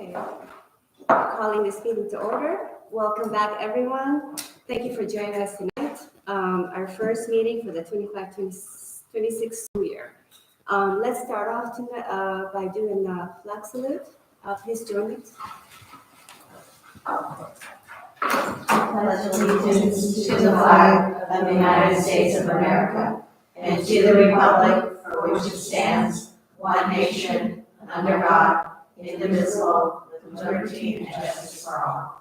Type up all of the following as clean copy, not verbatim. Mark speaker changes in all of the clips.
Speaker 1: Okay, calling this meeting to order. Welcome back, everyone. Thank you for joining us tonight. Our first meeting for the 25-26 school year. Let's start off tonight, by doing the flag salute. Please join us.
Speaker 2: Pledge allegiance to the flag of the United States of America and to the republic for which it stands, one nation, under God, indivisible, with liberty and justice for all.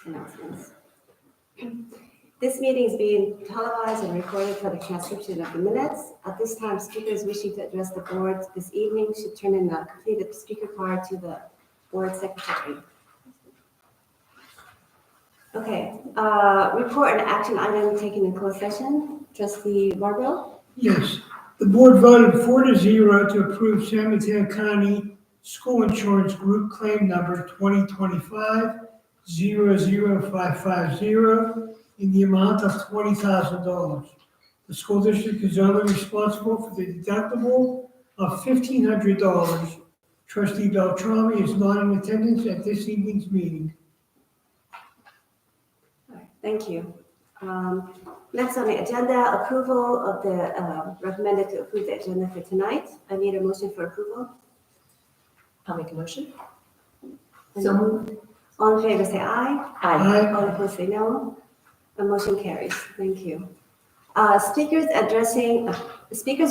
Speaker 1: Announcements. This meeting is being televised and recorded for the transcription of the minutes. At this time, speakers wishing to address the board this evening should turn in a completed speaker card to the board secretary. Okay, report and action item taken in closed session. Trustee Barbell?
Speaker 3: Yes, the board voted 4-0 to approve San Mateo County School Insurance Group Claim Number 2025-00550 in the amount of $20,000. The school district is only responsible for the deductible of $1,500. Trustee Beltrami is not in attendance at this evening's meeting.
Speaker 1: All right, thank you. Next on the agenda, approval of the, recommended to approve the agenda for tonight. I need a motion for approval.
Speaker 4: I'll make a motion.
Speaker 1: So moved. All in favor say aye.
Speaker 3: Aye.
Speaker 1: All opposed say no. The motion carries. Thank you. Speakers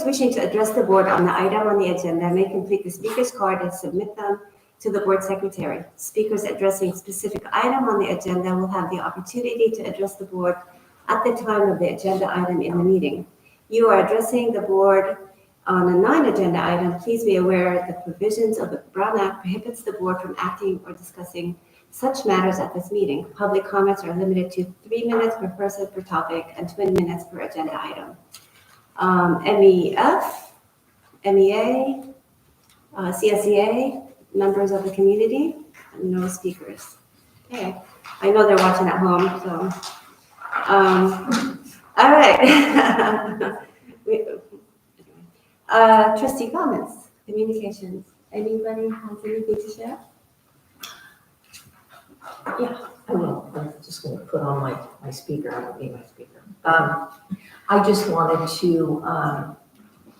Speaker 1: wishing to address the board on the item on the agenda may complete the speaker's card and submit them to the board secretary. Speakers addressing specific item on the agenda will have the opportunity to address the board at the time of the agenda item in the meeting. You are addressing the board on a non-agenda item. Please be aware the provisions of the Brown Act prohibits the board from acting or discussing such matters at this meeting. Public comments are limited to 3 minutes per person per topic and 20 minutes per agenda item. MEF, MEA, CSEA, members of the community, no speakers. Okay, I know they're watching at home, so. All right. Trustee comments, communications. Anybody has anything to share?
Speaker 4: Yeah, I will. I'm just going to put on my speaker. I don't need my speaker. I just wanted to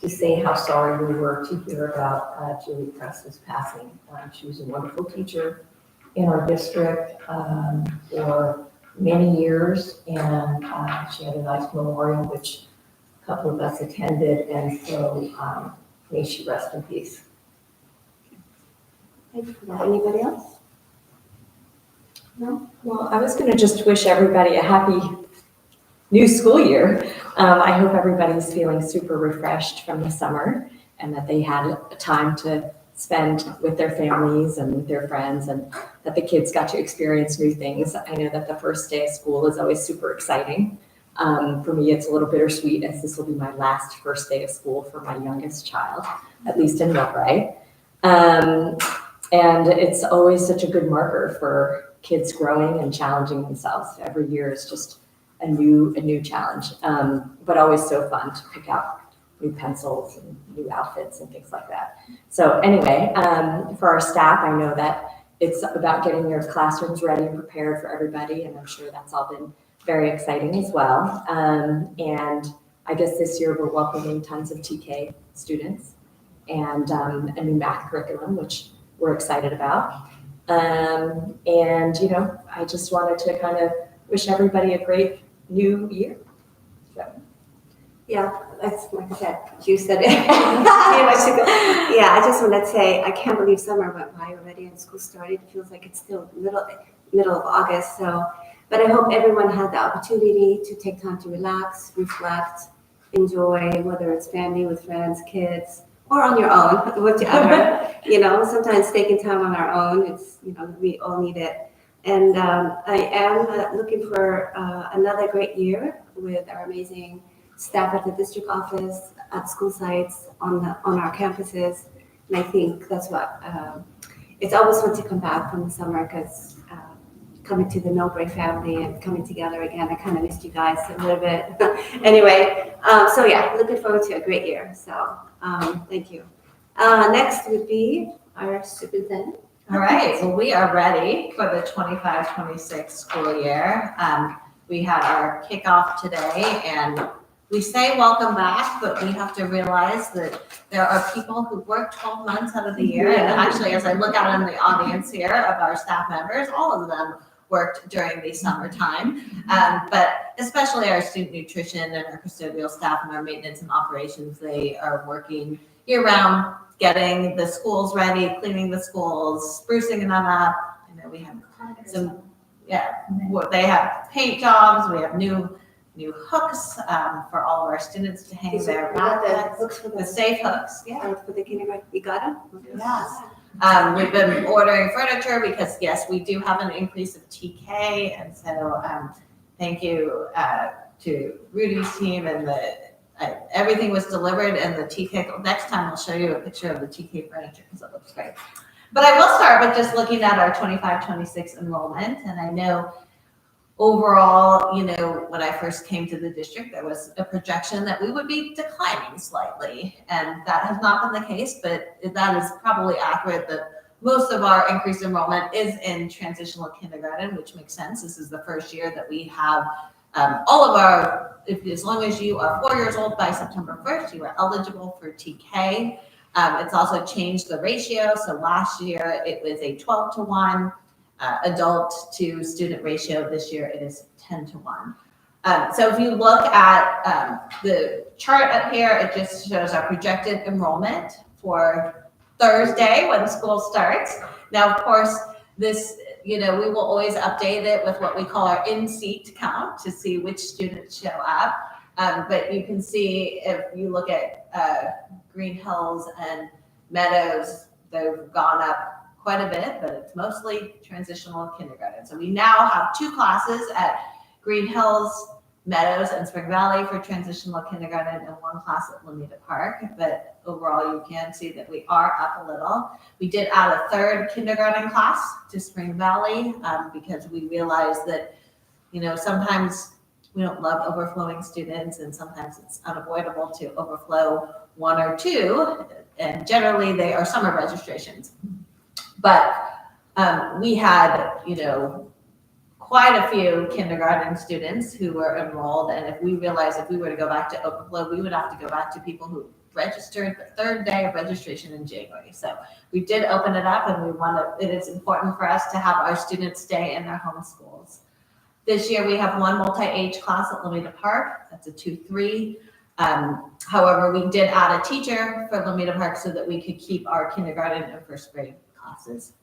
Speaker 4: say how sorry we were to hear about Julie Press's passing. She was a wonderful teacher in our district for many years, and she had a nice memorial, which a couple of us attended, and so may she rest in peace.
Speaker 1: Thank you for that. Anybody else? No?
Speaker 5: Well, I was going to just wish everybody a happy new school year. I hope everybody's feeling super refreshed from the summer and that they had a time to spend with their families and with their friends, and that the kids got to experience new things. I know that the first day of school is always super exciting. For me, it's a little bittersweet, as this will be my last first day of school for my youngest child, at least in Millbrae. And it's always such a good marker for kids growing and challenging themselves. Every year is just a new challenge, but always so fun to pick out new pencils and new outfits and things like that. So anyway, for our staff, I know that it's about getting your classrooms ready and prepared for everybody, and I'm sure that's all been very exciting as well. And I guess this year we're welcoming tons of TK students and a new math curriculum, which we're excited about. And, you know, I just wanted to kind of wish everybody a great new year. So.
Speaker 1: Yeah, that's like I said, you said it. Yeah, I just want to say, I can't believe summer went by already and school started. It feels like it's still middle of August. So, but I hope everyone had the opportunity to take time to relax, reflect, enjoy, whether it's family, with friends, kids, or on your own, whichever. You know, sometimes taking time on our own, it's, you know, we all need it. And I am looking for another great year with our amazing staff at the district office, at school sites, on our campuses. And I think that's what, it's always fun to come back from the summer, because coming to the Millbrae family and coming together again. I kind of missed you guys a little bit. Anyway, so yeah, looking forward to a great year. So thank you. Next would be our superintendent.
Speaker 2: All right, well, we are ready for the 25-26 school year. We had our kickoff today, and we say welcome back, but we have to realize that there are people who work 12 months out of the year. And actually, as I look out in the audience here of our staff members, all of them worked during the summertime. But especially our student nutrition and our custodial staff and our maintenance and operations, they are working year round, getting the schools ready, cleaning the schools, sprucing them up. I know we have some, they have paint jobs, we have new hooks for all of our students to hang their backpacks.
Speaker 1: Hooks for
Speaker 2: The safe hooks,
Speaker 1: for the kindergarten. You got them?
Speaker 2: Yes. We've been ordering furniture because yes, we do have an increase of TK, and so thank you to Rudy's team and everything was delivered, and the TK. Next time I'll show you a picture of the TK furniture because it looks great. But I will start with just looking at our 25-26 enrollment, and I know overall, when I first came to the district, there was a projection that we would be declining slightly, and that has not been the case, but that is probably accurate that most of our increased enrollment is in transitional kindergarten, which makes sense. This is the first year that we have all of our, as long as you are 4 years old by September 1st, you are eligible for TK. It's also changed the ratio. So last year it was a 12-to-1 adult to student ratio. This year it is 10-to-1. So if you look at the chart up here, it just shows our projected enrollment for Thursday when school starts. Now, of course, this, we will always update it with what we call our in-seat count to see which students show up. But you can see if you look at Green Hills and Meadows, they've gone up quite a bit, but it's mostly transitional kindergarten. So we now have 2 classes at Green Hills, Meadows, and Spring Valley for transitional kindergarten, and 1 class at Lomita Park. But overall, you can see that we are up a little. We did add a 3rd kindergarten class to Spring Valley because we realized that, sometimes we don't love overflowing students, and sometimes it's unavoidable to overflow 1 or 2, and generally they are summer registrations. But we had, quite a few kindergarten students who were enrolled, and if we realized if we were to go back to overflow, we would have to go back to people who registered the 3rd day of registration in January. So we did open it up, and it is important for us to have our students stay in their home schools. This year we have 1 multi-age class at Lomita Park. That's a 2-3. However, we did add a teacher for Lomita Park so that we could keep our kindergarten and 1st grade classes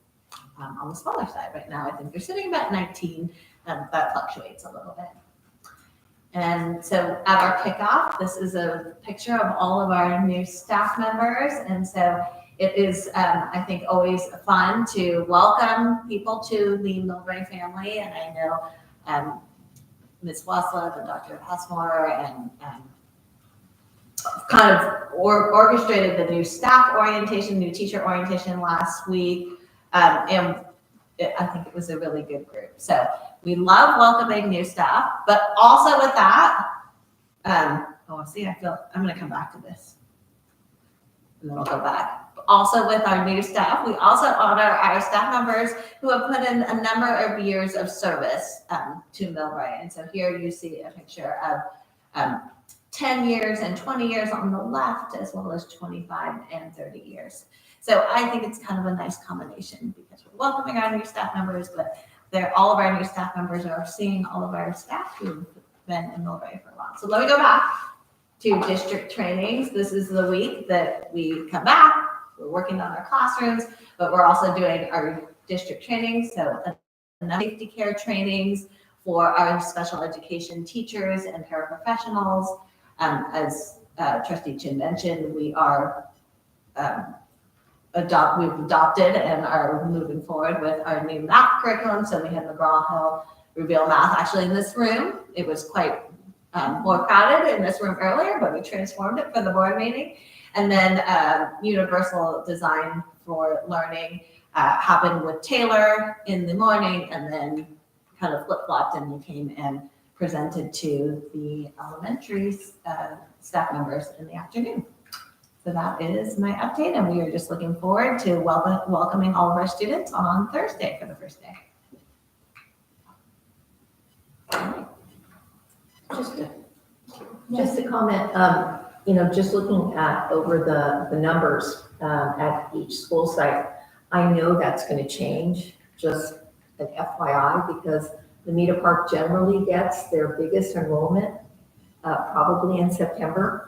Speaker 2: on the smaller side. Right now, I think they're sitting about 19, and that fluctuates a little bit. And so at our kickoff, this is a picture of all of our new staff members. And so it is, I think, always fun to welcome people to the Millbrae family. And I know Ms. Waslov and Dr. Passmore and kind of orchestrated the new staff orientation, new teacher orientation last week. And I think it was a really good group. So we love welcoming new staff, but also with that, I'm going to come back to this. And then I'll go back. Also with our new staff, we also honor our staff members who have put in a number of years of service to Millbrae. And so here you see a picture of 10 years and 20 years on the left, as well as 25 and 30 years. So I think it's kind of a nice combination because we're welcoming our new staff members, but all of our new staff members are seeing all of our staff who've been in Millbrae for a while. So let me go back to district trainings. This is the week that we come back. We're working on our classrooms, but we're also doing our district trainings. So safety care trainings for our special education teachers and paraprofessionals. As Trustee Chin mentioned, we are we've adopted and are moving forward with our new math curriculum. So we had McGraw-Hill Reveal Math actually in this room. It was quite more crowded in this room earlier, but we transformed it for the board meeting. And then Universal Design for Learning happened with Taylor in the morning, and then kind of flip-flopped and you came and presented to the elementary staff members in the afternoon. So that is my update, and we are just looking forward to welcoming all of our students on Thursday for the first day.
Speaker 4: Just a comment, just looking at over the numbers at each school site, I know that's going to change, just an FYI, because Lamita Park generally gets their biggest enrollment probably in September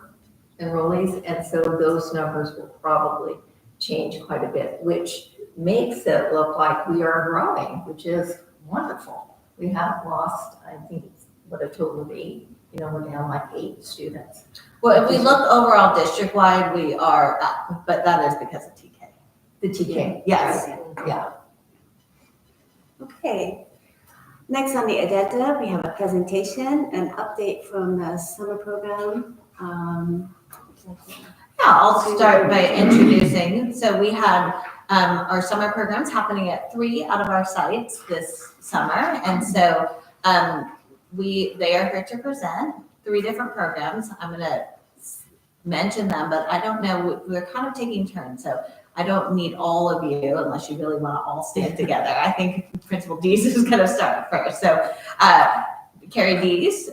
Speaker 4: enrollees, and so those numbers will probably change quite a bit, which makes it look like we are growing, which is wonderful. We haven't lost, I think it's a total of 8. We're down like 8 students.
Speaker 2: Well, if we look overall district-wide, we are up, but that is because of TK.
Speaker 4: The TK.
Speaker 2: Yes.
Speaker 4: Yeah.
Speaker 1: Okay. Next on the agenda, we have a presentation, an update from the summer program.
Speaker 2: Yeah, I'll start by introducing. So we had our summer programs happening at 3 out of our sites this summer. And so they are here to present 3 different programs. I'm going to mention them, but I don't know, we're kind of taking turns. So I don't need all of you unless you really want to all stand together. I think Principal Dees is going to start first. So Carrie Dees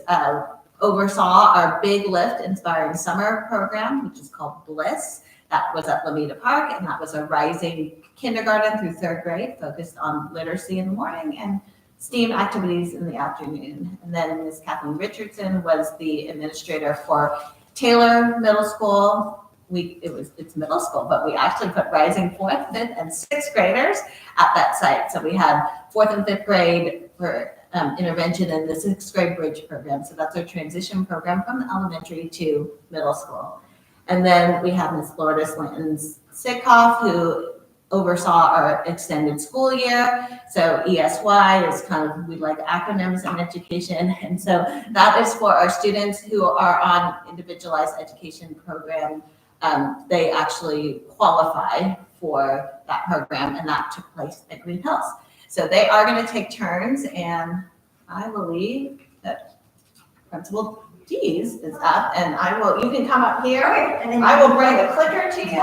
Speaker 2: oversaw our Big Lift Inspiring Summer program, which is called BLISS. That was at Lamita Park, and that was a rising kindergarten through 3rd grade focused on literacy in the morning and STEAM activities in the afternoon. And then Ms. Kathleen Richardson was the administrator for Taylor Middle School. It's middle school, but we actually put rising 4th, 5th, and 6th graders at that site. So we had 4th and 5th grade for intervention in the 6th grade bridge program. So that's our transition program from the elementary to middle school. And then we have Ms. Lourdes Lanton-Sidkoff, who oversaw our extended school year. So ESY is kind of, we like acronyms in education. And so that is for our students who are on individualized education program. They actually qualify for that program, and that took place at Green Hills. So they are going to take turns, and I believe that Principal Dees is up, and you can come up here, and then I will bring the clicker to you.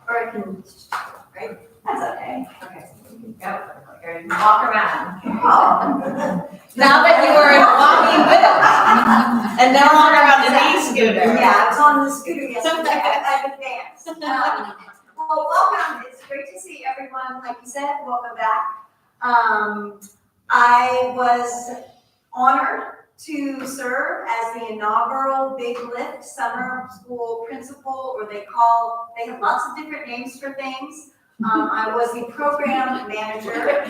Speaker 2: Or I can, right? That's okay. Okay, so you can go for the clicker and walk around. Oh. Now that you are walking with us, and no longer on the e-scooter.
Speaker 6: Yeah, I was on the scooter yesterday. I've advanced. Well, welcome. It's great to see everyone. Like you said, welcome back. I was honored to serve as the inaugural Big Lift Summer School Principal, or they have lots of different names for things. I was the program manager.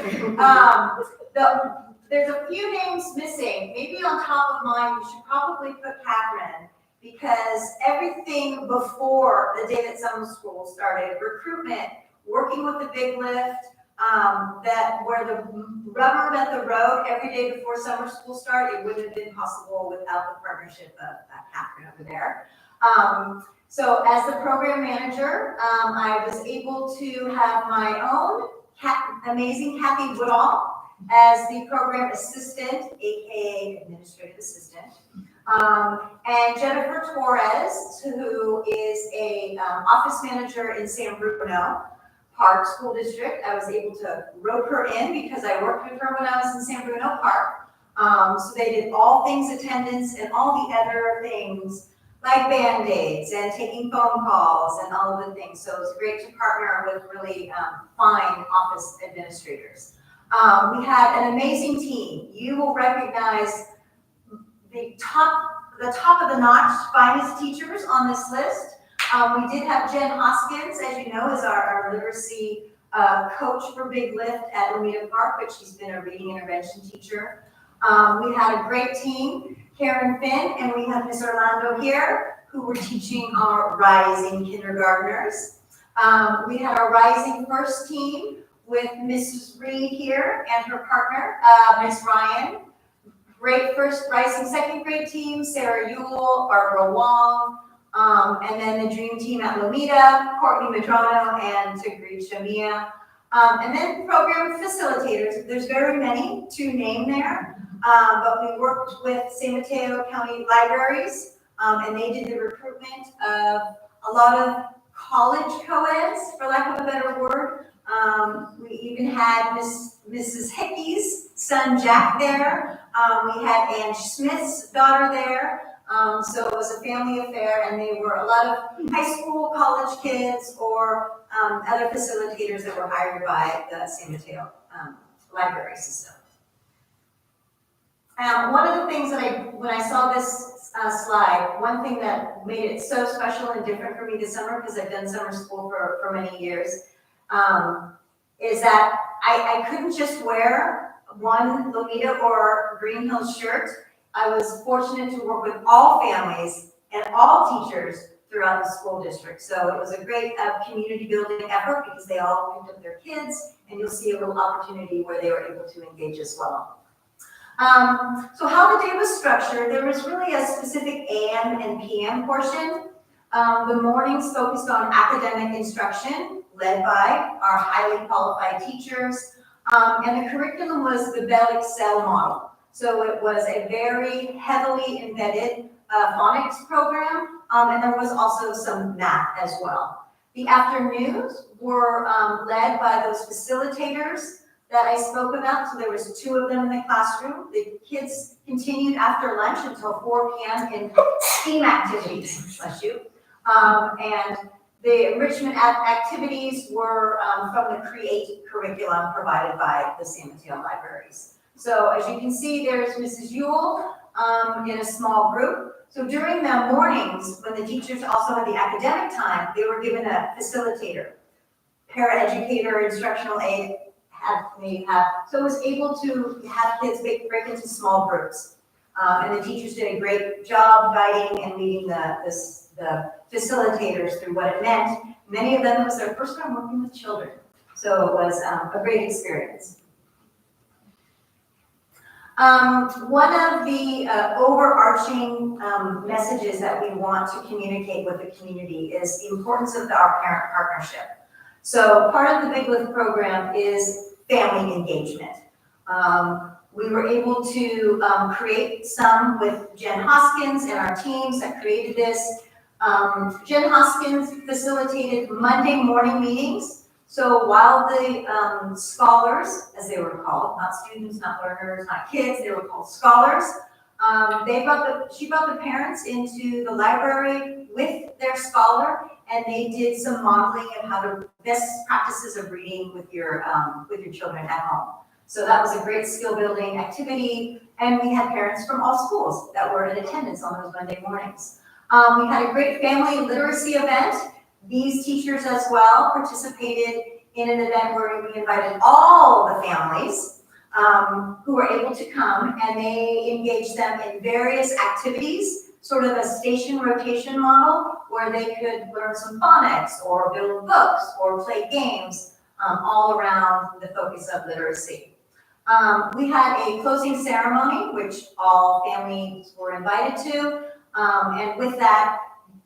Speaker 6: There's a few names missing. Maybe on top of mine, you should probably put Catherine, because everything before the day that summer school started, recruitment, working with the Big Lift, that where the rubber met the road every day before summer school started, it wouldn't have been possible without the partnership of Catherine over there. So as the program manager, I was able to have my own amazing Kathy Woodall as the program assistant, aka administrative assistant, and Jennifer Torres, who is a office manager in San Bruno Park School District. I was able to rope her in because I worked with her when I was in San Bruno Park. So they did all things attendance and all the other things like Band-Aids and taking phone calls and all of the things. So it was great to partner with really fine office administrators. We had an amazing team. You will recognize the top of the notch finest teachers on this list. We did have Jen Hoskins, as you know, is our literacy coach for Big Lift at Lamita Park, but she's been a reading intervention teacher. We had a great team, Karen Finn, and we have Ms. Orlando here, who were teaching our rising kindergartners. We had our rising first team with Mrs. Reed here and her partner, Ms. Ryan. Great first rising second grade team, Sarah Yule, Barbara Wong, and then the dream team at Lamita, Courtney Madrano and Tigri Shamia. And then program facilitators, there's very many to name there, but we worked with San Mateo County Libraries, and they did the recruitment of a lot of college co-eds, for lack of a better word. We even had Mrs. Hickey's son Jack there. We had Ann Smith's daughter there. So it was a family affair, and they were a lot of high school, college kids, or other facilitators that were hired by the San Mateo library system. One of the things that when I saw this slide, one thing that made it so special and different for me this summer, because I've done summer school for many years, is that I couldn't just wear one Lomita or Green Hills shirt. I was fortunate to work with all families and all teachers throughout the school district. So it was a great community building effort because they all picked up their kids, and you'll see a little opportunity where they were able to engage as well. So how the day was structured, there was really a specific AM and PM portion. The mornings focused on academic instruction, led by our highly qualified teachers, and the curriculum was the Bell Excel model. So it was a very heavily embedded phonics program, and there was also some math as well. The afternoons were led by those facilitators that I spoke about. So there was 2 of them in the classroom. The kids continued after lunch until 4 p.m. in STEAM activities, bless you. And the enrichment activities were from the CREATE curriculum provided by the San Mateo libraries. So as you can see, there's Mrs. Ewell in a small group. So during the mornings, when the teachers also had the academic time, they were given a facilitator, paraeducator, instructional aide, so it was able to have kids break into small groups. And the teachers did a great job guiding and leading the facilitators through what it meant. Many of them, it was their first time working with children. So it was a great experience. One of the overarching messages that we want to communicate with the community is the importance of our parent partnership. So part of the Big Lift program is family engagement. We were able to create some with Jen Hoskins and our teams that created this. Jen Hoskins facilitated Monday morning meetings. So while the scholars, as they were called, not students, not learners, not kids, they were called scholars, she brought the parents into the library with their scholar, and they did some modeling of how to best practices of reading with your children at home. So that was a great skill building activity, and we had parents from all schools that were in attendance on those Monday mornings. We had a great family literacy event. These teachers as well participated in an event where we invited all the families who were able to come, and they engaged them in various activities, sort of a station rotation model where they could learn some phonics or build books or play games all around the focus of literacy. We had a closing ceremony, which all families were invited to, and with that,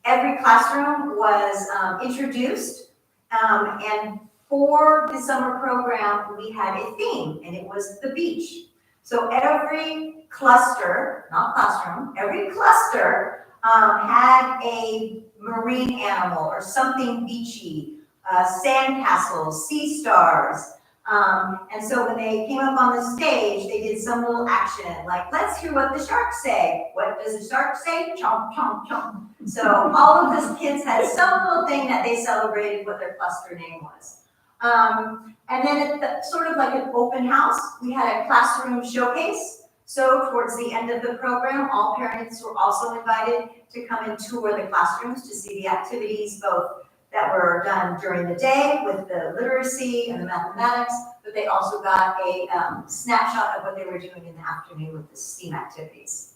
Speaker 6: every classroom was introduced, and for the summer program, we had a theme, and it was the beach. So every cluster, not classroom, every cluster had a marine animal or something beachy, sand castles, sea stars. And so when they came up on the stage, they did some little action, like, let's hear what the sharks say. What does the shark say? Chomp, chomp, chomp. So all of those kids had some little thing that they celebrated what their cluster name was. And then at sort of like an open house, we had a classroom showcase. So towards the end of the program, all parents were also invited to come and tour the classrooms to see the activities, both that were done during the day with the literacy and the mathematics, but they also got a snapshot of what they were doing in the afternoon with the STEAM activities.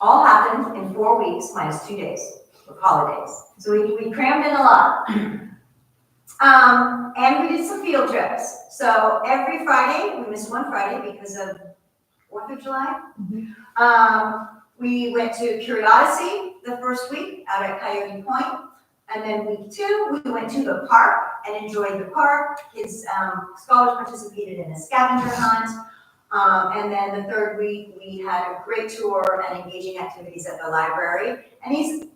Speaker 6: All happened in 4 weeks minus 2 days of holidays. So we crammed in a lot. And we did some field trips. So every Friday, we missed one Friday because of 4th of July. We went to Curiosity the first week out at Coyote Point. And then week 2, we went to the park and enjoyed the park. Kids, scholars participated in a scavenger hunt. And then the 3rd week, we had a great tour and engaging activities at the library. And these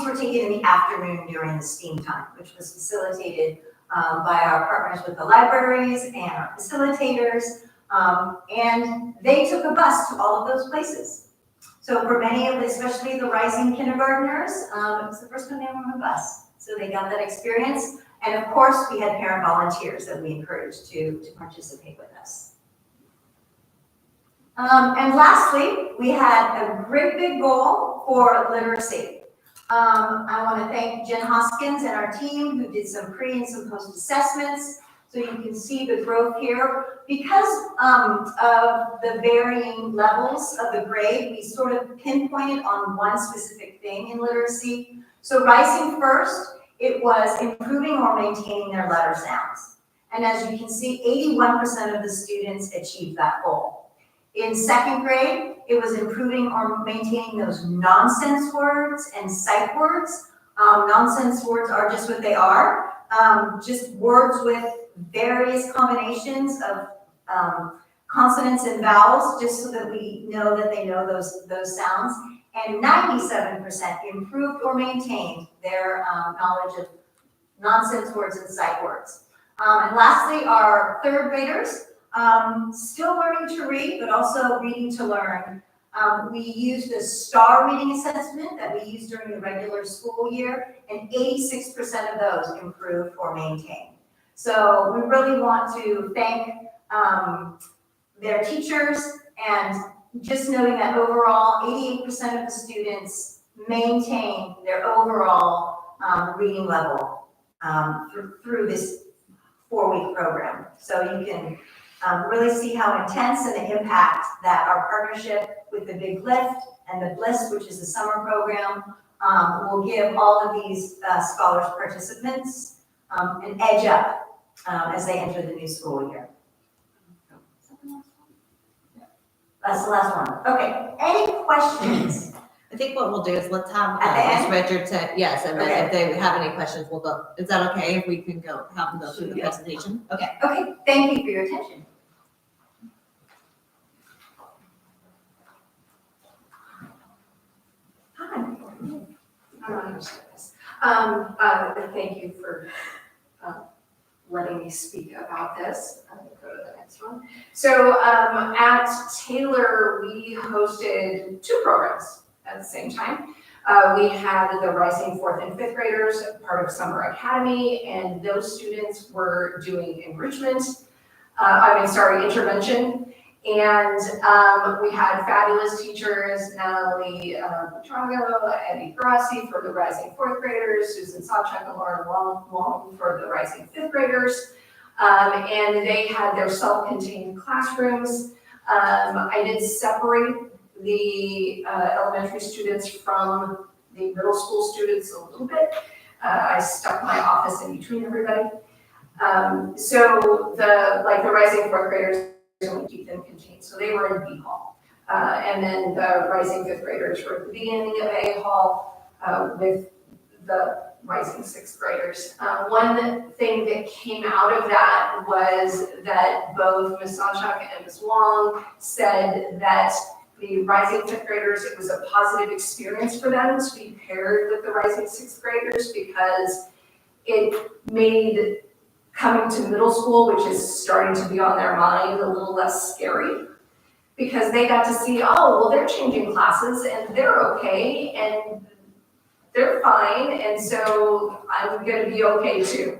Speaker 6: were taken in the afternoon during the STEAM time, which was facilitated by our partners with the libraries and our facilitators. And they took a bus to all of those places. So for many of, especially the rising kindergartners, it was the first time they were on a bus. So they got that experience. And of course, we had parent volunteers that we encouraged to participate with us. And lastly, we had a great big goal for literacy. I want to thank Jen Hoskins and our team who did some pre and some post assessments. So you can see the growth here. Because of the varying levels of the grade, we sort of pinpointed on one specific thing in literacy. So Rising First, it was improving or maintaining their letter sounds. And as you can see, 81% of the students achieved that goal. In 2nd grade, it was improving or maintaining those nonsense words and sight words. Nonsense words are just what they are, just words with various combinations of consonants and vowels, just so that we know that they know those sounds. And 97% improved or maintained their knowledge of nonsense words and sight words. And lastly, our 3rd graders, still learning to read, but also reading to learn. We used a STAR reading assessment that we used during the regular school year, and 86% of those improved or maintained. So we really want to thank their teachers, and just noting that overall 88% of the students maintain their overall reading level through this 4-week program. So you can really see how intense and the impact that our partnership with the Big Lift and the BLISS, which is a summer program, will give all of these scholars participants an edge up as they enter the new school year. That's the last one. Okay, any questions?
Speaker 2: I think what we'll do is let's have
Speaker 6: At the end?
Speaker 2: Ms. Richardson, yes, and then
Speaker 6: Okay.
Speaker 2: if they have any questions, we'll go. Is that okay if we can go have them go through the presentation? Okay.
Speaker 6: Okay, thank you for your attention.
Speaker 7: Thank you for letting me speak about this. I'm gonna go to the next one. So at Taylor, we hosted 2 programs at the same time. We had the Rising 4th and 5th graders, part of Summer Academy, and those students were doing enrichment, intervention. And we had fabulous teachers, Natalie Petrago, Eddie Grassi for the Rising 4th graders, Susan Sawchuk and Lauren Wong for the Rising 5th graders. And they had their self-contained classrooms. I did separate the elementary students from the middle school students a little bit. I stuck my office in between everybody. So the Rising 4th graders, we keep them contained. So they were in B Hall. And then the Rising 5th graders were at the beginning of A Hall with the Rising 6th graders. One thing that came out of that was that both Ms. Sawchuk and Ms. Wong said that the Rising 5th graders, it was a positive experience for them to be paired with the Rising 6th graders because it made coming to middle school, which is starting to be on their mind, a little less scary because they got to see, oh, well, they're changing classes and they're okay and they're fine, and so I'm gonna be okay too.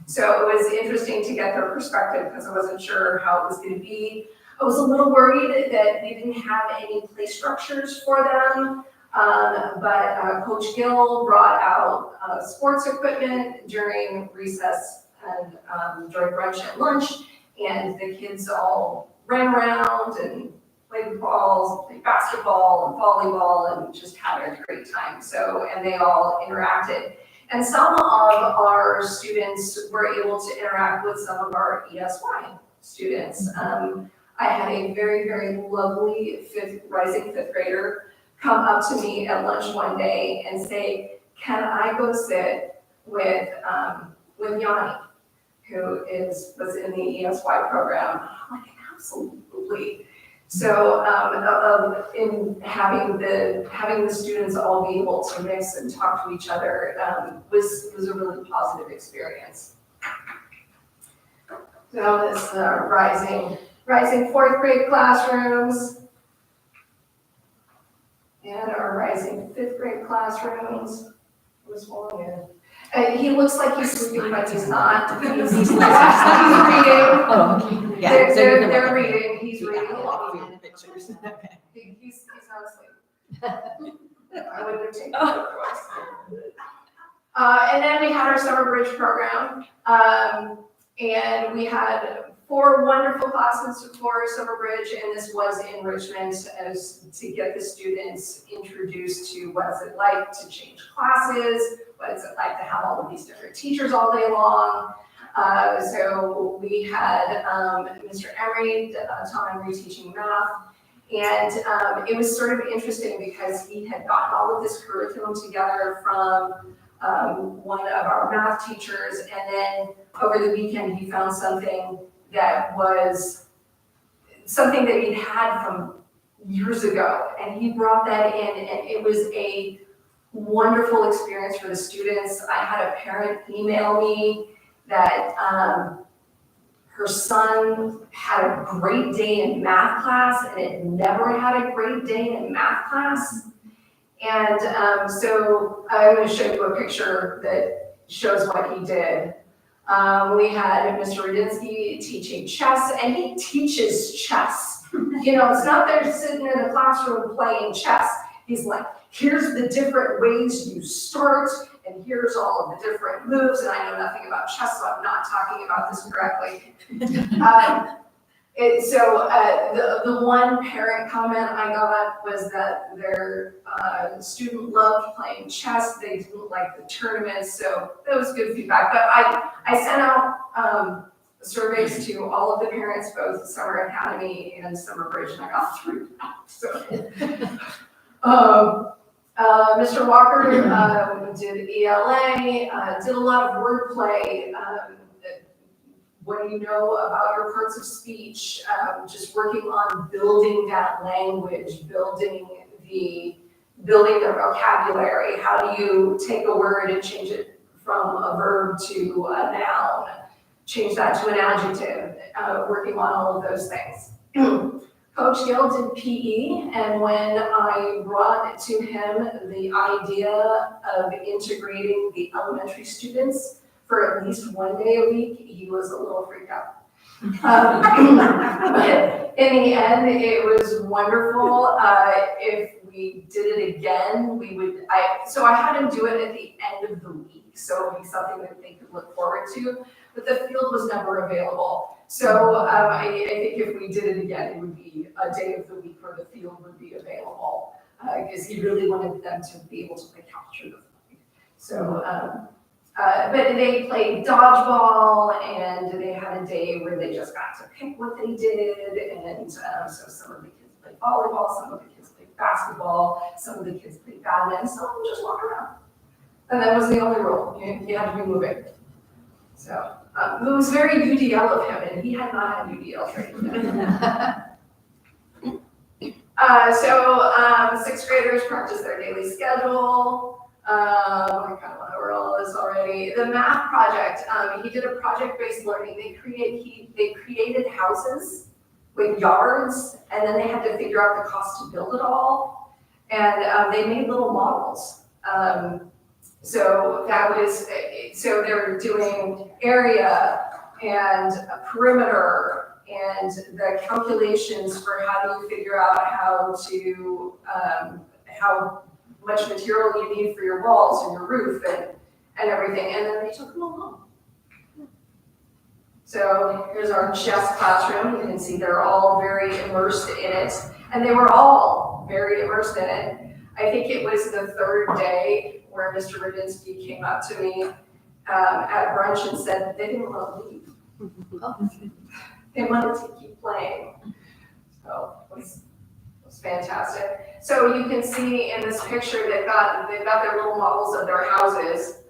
Speaker 7: So it was interesting to get their perspective because I wasn't sure how it was gonna be. I was a little worried that we didn't have any play structures for them, but Coach Gill brought out sports equipment during recess and during brunch and lunch, and the kids all ran around and played balls, played basketball and volleyball, and just had a great time. So, and they all interacted. And some of our students were able to interact with some of our ESY students. I had a very, very lovely Rising 5th grader come up to me at lunch one day and say, can I go sit with Yanni, who was in the ESY program. I'm like, absolutely. So, in having the students all be able to mix and talk to each other, was a really positive experience. So this, rising fourth grade classrooms, and our rising fifth grade classrooms. Who's falling in? He looks like he's sleeping, but he's not. He's reading.
Speaker 4: Oh, okay.
Speaker 5: Yeah,
Speaker 7: They're reading. He's reading along.
Speaker 5: Pictures.
Speaker 7: He's not asleep. I wouldn't have taken it otherwise. And then we had our summer bridge program. And we had 4 wonderful classes for summer bridge, and this was enrichment as to get the students introduced to what is it like to change classes, what is it like to have all of these different teachers all day long. So we had Mr. Emery, Tom Emery teaching math, and it was sort of interesting because he had gotten all of this curriculum together from one of our math teachers, and then over the weekend he found something that was something that he'd had from years ago, and he brought that in, and it was a wonderful experience for the students. I had a parent email me that her son had a great day in math class and had never had a great day in math class. And so I'm going to show you a picture that shows what he did. We had Mr. Rudinsky teaching chess, and he teaches chess. You know, it's not they're sitting in the classroom playing chess. He's like, here's the different ways you start, and here's all of the different moves, and I know nothing about chess, so I'm not talking about this correctly. The one parent comment I got was that their student loved playing chess. They didn't like the tournaments, so that was good feedback. But I sent out surveys to all of the parents, both Summer Academy and Summer Bridge, and I got 3 back. So, Mr. Walker did ELA, did a lot of wordplay. What do you know about your parts of speech? Just working on building that language, building the vocabulary. How do you take a word and change it from a verb to a noun? Change that to an adjective. Working on all of those things. Coach Gill did PE, and when I brought to him the idea of integrating the elementary students for at least 1 day a week, he was a little freaked out. But in the end, it was wonderful. If we did it again, so I had him do it at the end of the week, so it would be something that they could look forward to, but the field was never available. So I think if we did it again, it would be a day of the week where the field would be available, because he really wanted them to be able to capture the flag. So, but they played dodgeball, and they had a day where they just got to pick what they did, and so some of the kids played volleyball, some of the kids played basketball, some of the kids played badminton, some of them just walked around. And that was the only rule, you had to be moving. So it was very UDL of him, and he had not had UDL training yet. So 6th graders practice their daily schedule. I kind of went over all of this already. The math project, he did a project-based learning. They created houses with yards, and then they had to figure out the cost to build it all. And they made little models. So they were doing area and a perimeter and the calculations for how do you figure out how much material you need for your walls and your roof and everything, and then they took them along. So here's our chess classroom. You can see they're all very immersed in it, and they were all very immersed in it. I think it was the 3rd day where Mr. Rudinsky came up to me at brunch and said they didn't want to leave. They wanted to keep playing. So it was fantastic. So you can see in this picture they've got their little models of their houses.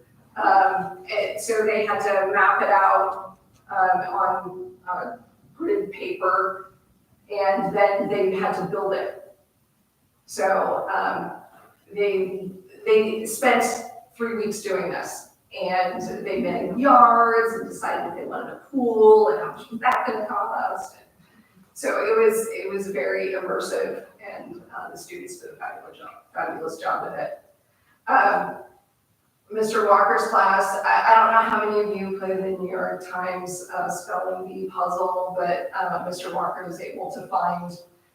Speaker 7: And so they had to map it out on grid paper, and then they had to build it. So they spent 3 weeks doing this, and they made yards and decided they wanted a pool and how much was that going to cost. So it was very immersive, and the students did a fabulous job with it. Mr. Walker's class, I don't know how many of you played the New York Times spelling bee puzzle, but Mr. Walker was able to find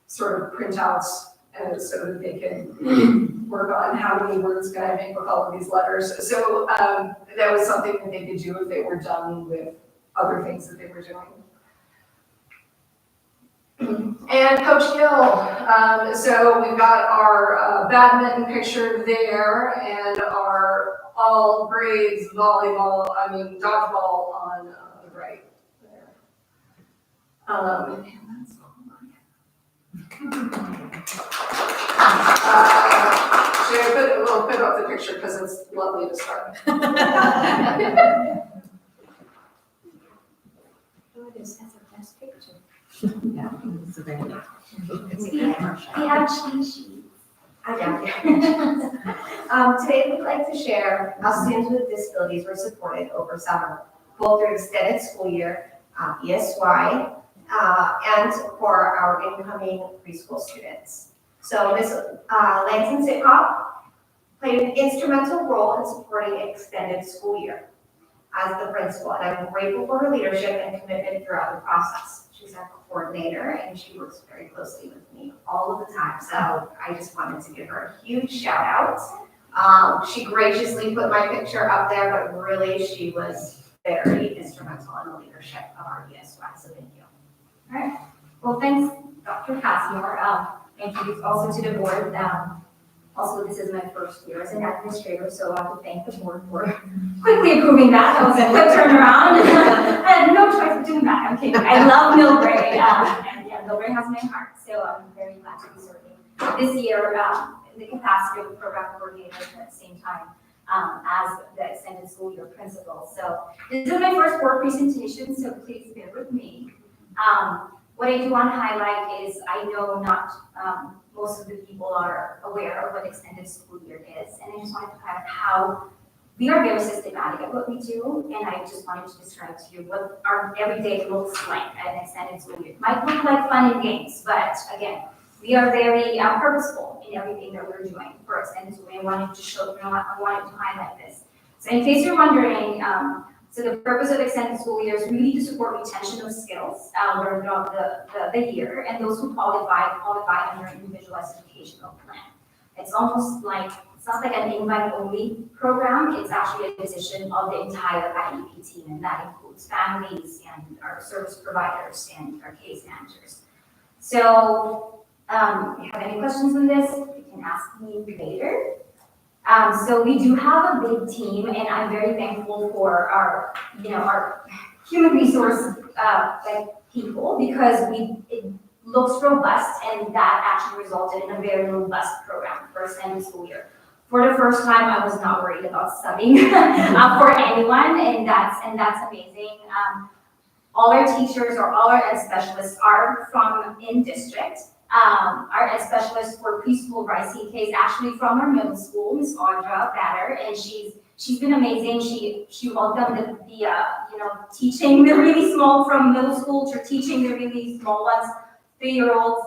Speaker 7: sort of printouts so that they could work on how many words can I make with all of these letters. So that was something that they could do if they were done with other things that they were doing. And Coach Gill, so we've got our badminton picture there, and our all grades dodgeball on the right there. And that's all we'll put up the picture because it's lovely to start.
Speaker 4: Oh, it is, that's our best picture. Yeah, it's a very nice.
Speaker 8: We have cheat sheets. Today we'd like to share how students with disabilities were supported over summer, both through extended school year, ESY, and for our incoming preschool students. So Ms. Langston Sitcop played an instrumental role in supporting an extended school year as the principal, and I'm grateful for her leadership and commitment throughout the process. She's our coordinator, and she works very closely with me all of the time, so I just wanted to give her a huge shout out. She graciously put my picture up there, but really she was very instrumental in the leadership of our ESY, so thank you.
Speaker 9: All right, well, thanks, Dr. Passmore. Thank you also to the board. Also, this is my first year as an administrator, so I want to thank the board for quickly approving that. That was a quick turnaround. I had no choice of doing that. I'm kidding. I love Millbrae, and yeah, Millbrae has my heart, so I'm very glad to be serving this year in the capacity of the program coordinator and at the same time as the extended school year principal. So this is my first board presentation, so please bear with me. What I do want to highlight is I know not most of the people are aware of what extended school year is, and I just wanted to highlight how we are very systematic at what we do, and I just wanted to describe to you what our everyday looks like at an extended school year. It might look like fun and games, but again, we are very purposeful in everything that we're doing for extended school year. I wanted to highlight this. So in case you're wondering, so the purpose of extended school year is really to support retention of skills learned throughout the year, and those who qualify under an individualized educational plan. It's almost like, it's not like an invite-only program, it's actually a decision of the entire IEP team, and that includes families and our service providers and our case managers. So, if you have any questions on this, you can ask me later. So we do have a big team, and I'm very thankful for our human resource people, because it looks robust, and that actually resulted in a very robust program for extended school year. For the first time, I was not worried about subbing for anyone, and that's amazing. All our teachers or all our ed specialists are from in district. Our ed specialist for preschool Rising K is actually from our middle school, Ms. Audra Batter, and she's been amazing. She welcomed the teaching the really small from middle school to teaching the really small ones, 3-year-olds,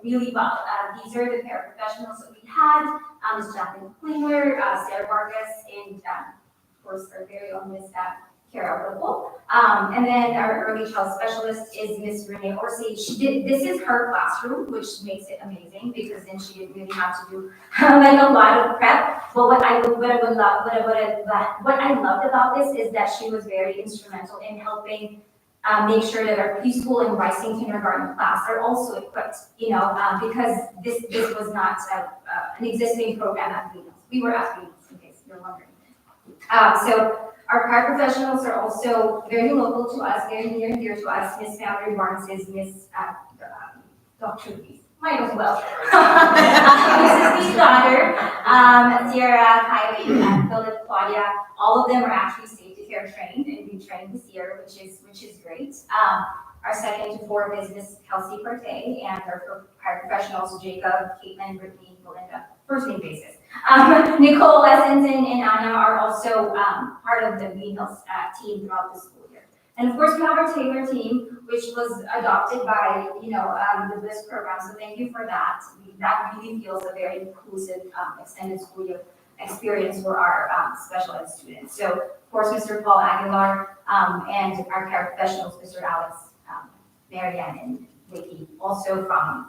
Speaker 9: really well. These are the paraprofessionals that we had, Ms. Jacqueline Klinger, Sarah Vargas, and of course our very own Ms. Kara Whipple. And then our early child specialist is Miss Renee Orsi. This is her classroom, which makes it amazing because then she didn't really have to do like a lot of prep. But what I loved about this is that she was very instrumental in helping make sure that our preschool and Rising kindergarten class are also equipped, because this was not an existing program at Venus. We were at Venus, in case you're wondering. So our paraprofessionals are also very local to us, very near and dear to us. Miss Valerie Barnes is Miss Dr. Lee. Might as well. Mrs. Lee's daughter, Sierra, Kylie, and Philip, Claudia, All of them are actually safety care trained and being trained this year, which is great. Our second to fourth is Miss Kelsey Parte, and our paraprofessionals, Jacob, Caitlin, Brittany, Belinda, first name basis. Nicole, Lessons, and Anna are also part of the Green Hills team throughout the school year. And of course, we have our Taylor team, which was adopted by, the BLISS program, so thank you for that. That really feels a very inclusive extended school year experience for our special ed students. So, of course, Mr. Paul Aguilar and our paraprofessionals, Mr. Alex, Marianne, and Vicky, also from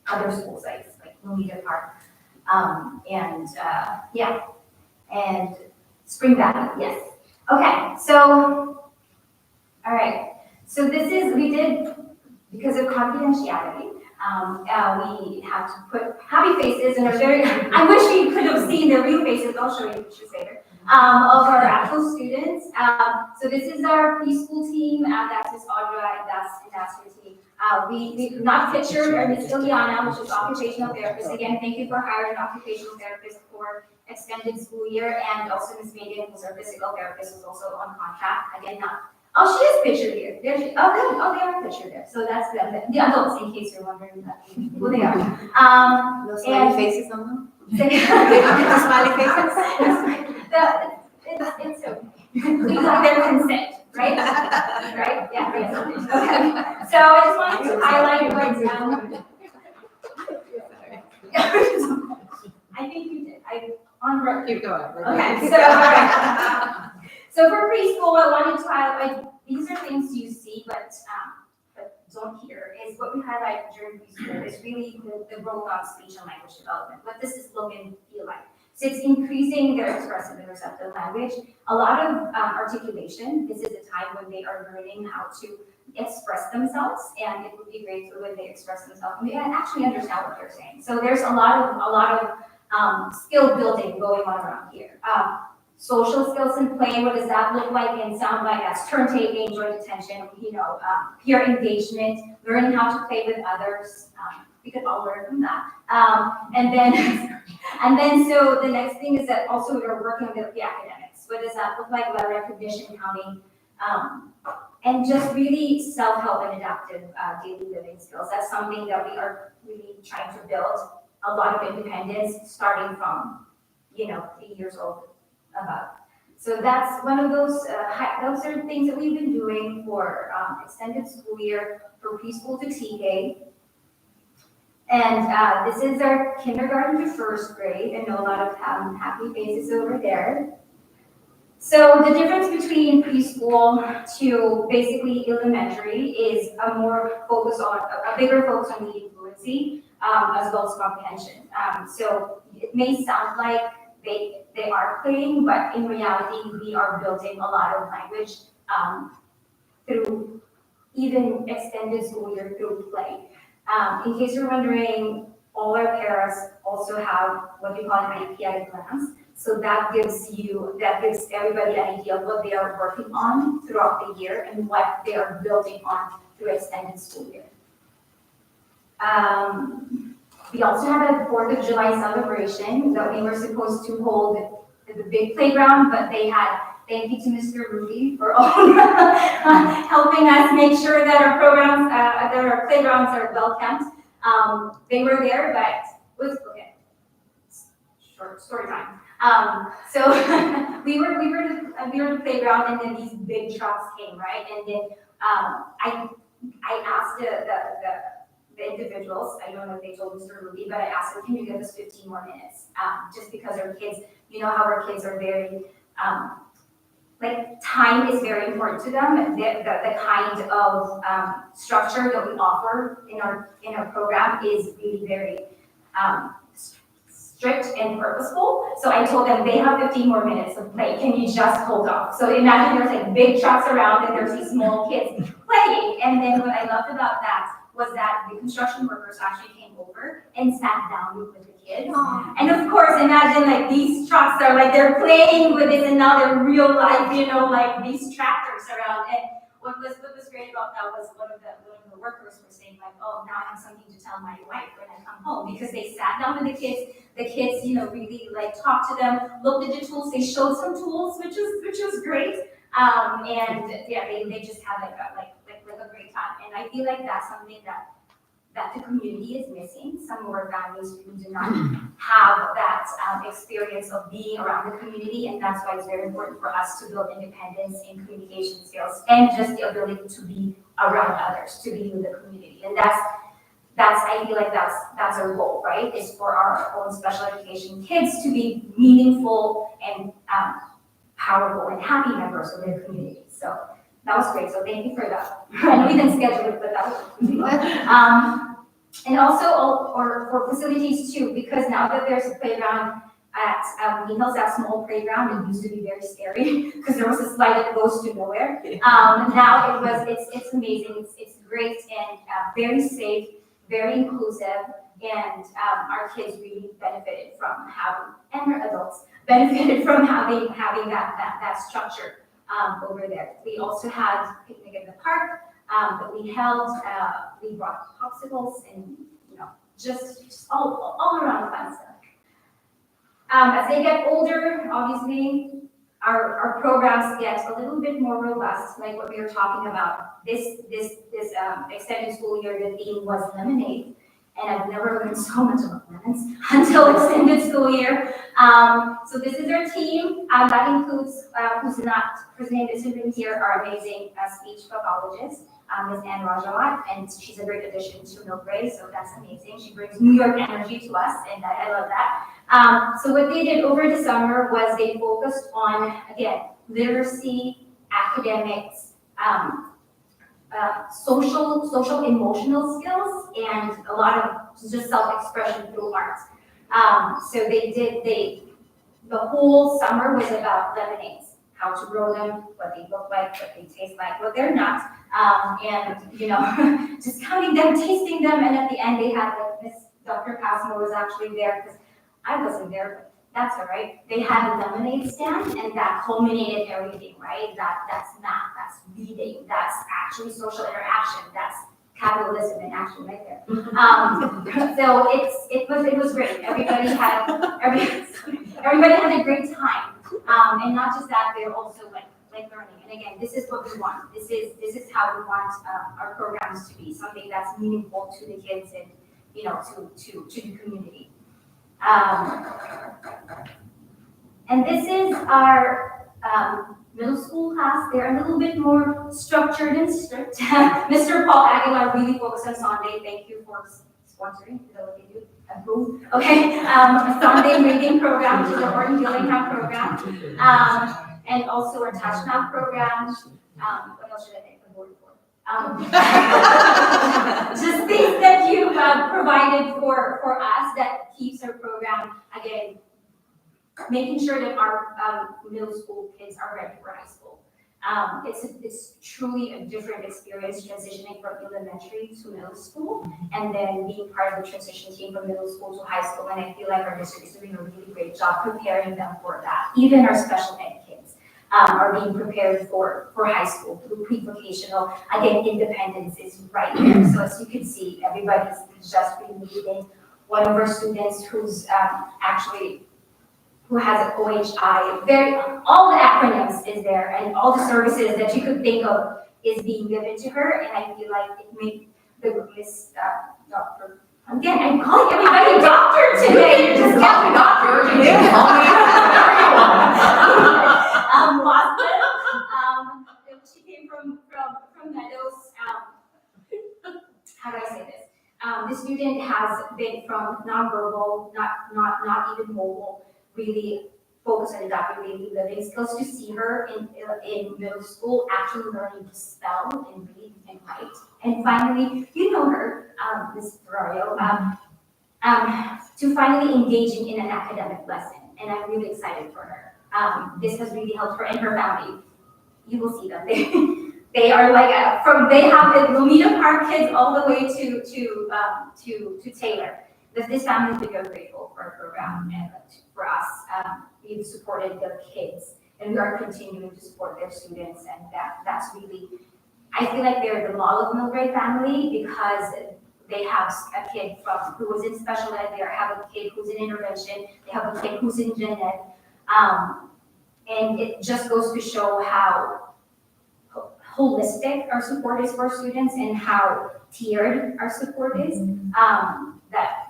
Speaker 9: other school sites like Lomita Park, and Spring Valley, yes. Okay, so, all right. So we did, because of confidentiality, we had to put happy faces, and I wish we could have seen their real faces, I'll show you pictures later, of our actual students. So this is our preschool team, that's Miss Audra, and that's her team. We not pictured our Miss Ileana, which is occupational therapist. Again, thank you for hiring an occupational therapist for extended school year, and also Miss Megan, who's our physical therapist, was also on contract. Again, she is pictured here. There they are pictured there. So that's the adults, in case you're wondering who they are.
Speaker 1: No smiley faces on them?
Speaker 9: So,
Speaker 1: No smiley faces?
Speaker 9: it's okay. We got their consent, right? Right? Yeah. Okay. So I just wanted to highlight what I think you did. On record.
Speaker 1: Keep going.
Speaker 9: Okay. So all right. So for preschool, I wanted to highlight, these are things you see, but don't hear, is what we highlight during preschool is really the role on speech and language development. What does this look and feel like? So it's increasing their expressive and receptive language, a lot of articulation. This is a time when they are learning how to express themselves, and it would be great when they express themselves and they actually understand what they're saying. So there's a lot of skill building going on around here. Social skills and play, what does that look like and sound like? That's turn taking, joint attention, peer engagement, learning how to play with others. We could all learn from that. And then so the next thing is that also we're working with the academics. What does that look like? Letter recognition, counting, and just really self-help and adaptive daily living skills. That's something that we are really trying to build a lot of independence starting from, 3 years old. So that's one of those are things that we've been doing for extended school year for preschool to TK. And this is our kindergarten to first grade. I know a lot of happy faces over there. So the difference between preschool to basically elementary is a bigger focus on reading fluency as well as comprehension. So it may sound like they are playing, but in reality, we are building a lot of language through even extended school year through play. In case you're wondering, all our paras also have what we call an IEP at a glance. So that gives everybody an idea of what they are working on throughout the year and what they are building on through extended school year. We also had a 4th of July celebration that we were supposed to hold at the big playground, but thank you to Mr. Rudy for all helping us make sure that our programs, that our playgrounds are well kept. They were there, but it was okay. Short story time. So we were at the playground, and then these big trucks came, right? And then I asked the individuals, I don't know if they told Mr. Ruby, but I asked them, can you give us 15 more minutes? Just because our kids, how our kids are very, time is very important to them. The kind of structure that we offer in our program is really very strict and purposeful. So I told them they have 15 more minutes of play. Can you just hold off? So imagine there's big trucks around and there's these small kids playing. And then what I loved about that was that the construction workers actually came over and sat down with the kids. Aww. And of course, imagine these trucks are they're playing with it, and now they're real life, these tractors around. And what was great about that was one of the the workers were saying like, oh, now I have something to tell my wife when I come home, because they sat down with the kids, you know, really like talked to them, looked at the tools, they showed some tools, which was great. And yeah, they just had like a great time. And I feel like that's something that the community is missing. Some of our families really do not have that experience of being around the community, and that's why it's very important for us to build independence in communication skills and just the ability to be around others, to be with the community. And that's I feel like that's our goal, right? Is for our own special education kids to be meaningful and powerful and happy members of their community. So that was great. So thank you for that. I know we didn't schedule it, but that was and also for facilities too, because now that there's a playground at Green Hills, that small playground, it used to be very scary because there was a slide that goes to nowhere. Now it's amazing. It's great and very safe, very inclusive, and our kids really benefited from having, and our adults benefited from having that structure over there. We also had picnic in the park that we held. We brought popsicles and, you know, just all around fun stuff. As they get older, obviously, our programs get a little bit more robust, like what we were talking about. This extended school year, the theme was lemonade. And I've never learned so much about lemons until extended school year. So this is our team. That includes, whose name isn't written here, our amazing speech pathologist, Ms. Ann Rajawat, and she's a great addition to Millbrae, so that's amazing. She brings New York energy to us, and I love that. So what they did over the summer was they focused on, again, literacy, academics, social emotional skills, and a lot of just self-expression through art. So the whole summer was about lemonades, how to grow them, what they look like, what they taste like, what they're not, and, you know, just counting them, tasting them, and at the end they had, like, Miss Dr. Passmore was actually there, because I wasn't there, but that's all right. They had a lemonade stand, and that culminated everything, right? That's math, that's reading, that's actually social interaction, that's capitalism in action right there. So it was great. Everybody had a great time, and not just that, they're also like learning. And again, this is what we want. This is how we want our programs to be, something that's meaningful to the kids and, you know, to the community. And this is our middle school class. They're a little bit more structured and strict. Mr. Paul Aguilar really focused on Sunday. Thank you for sponsoring. Is that what you do? Okay. A Sunday reading program, which is our Orton Gillingham program, and also our touch math program. What else should I thank the board for? Just things that you provided for us that keeps our program, again, making sure that our middle school kids are ready for high school. It's truly a different experience transitioning from elementary to middle school, and then being part of the transition team from middle school to high school. And I feel like our district is doing a really great job preparing them for that. Even our special ed kids are being prepared for high school through pre-vocational. Again, independence is right there. So as you can see, everybody's just really leading. One of our students who's who has an OHI, all the acronyms is there, and all the services that you could think of is being given to her, and I feel like it made the Miss Doctor. Again, I'm calling everybody doctor today. You just call me doctor. She came from Meadows. How do I say this? The student has been from nonverbal, not even mobile, really focused on adaptive daily living skills, to see her in middle school actually learning to spell and read and write. And finally, you know her, Ms. Ferrario, to finally engaging in an academic lesson. And I'm really excited for her. This has really helped her and her family. You will see them. They are like they have the Lomita Park kids all the way to Taylor. This family is very grateful for our program and for us. We've supported their kids, and we are continuing to support their students, and that's really I feel like they're the model of Millbrae family because they have a kid who was in special ed, they have a kid who's in intervention, they have a kid who's in gen ed. And it just goes to show how holistic our support is for students and how tiered our support is, that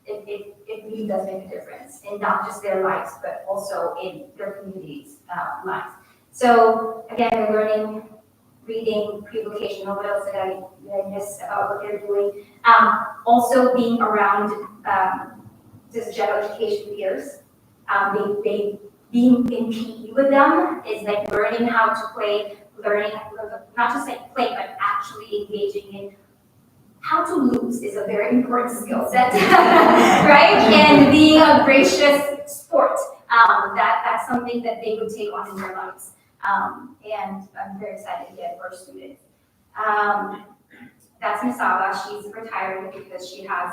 Speaker 9: it really does make a difference in not just their lives, but also in their communities' lives. So again, we're learning, reading, pre-vocational, what else did I miss about what they're doing? Also being around just general education peers. They being in PE with them is like learning how to play, learning, not just like play, but actually engaging in how to lose is a very important skill set, right? And being a gracious sport, that's something that they would take on in their lives. And I'm very excited again for our students. That's Miss Ava. She's retired because she has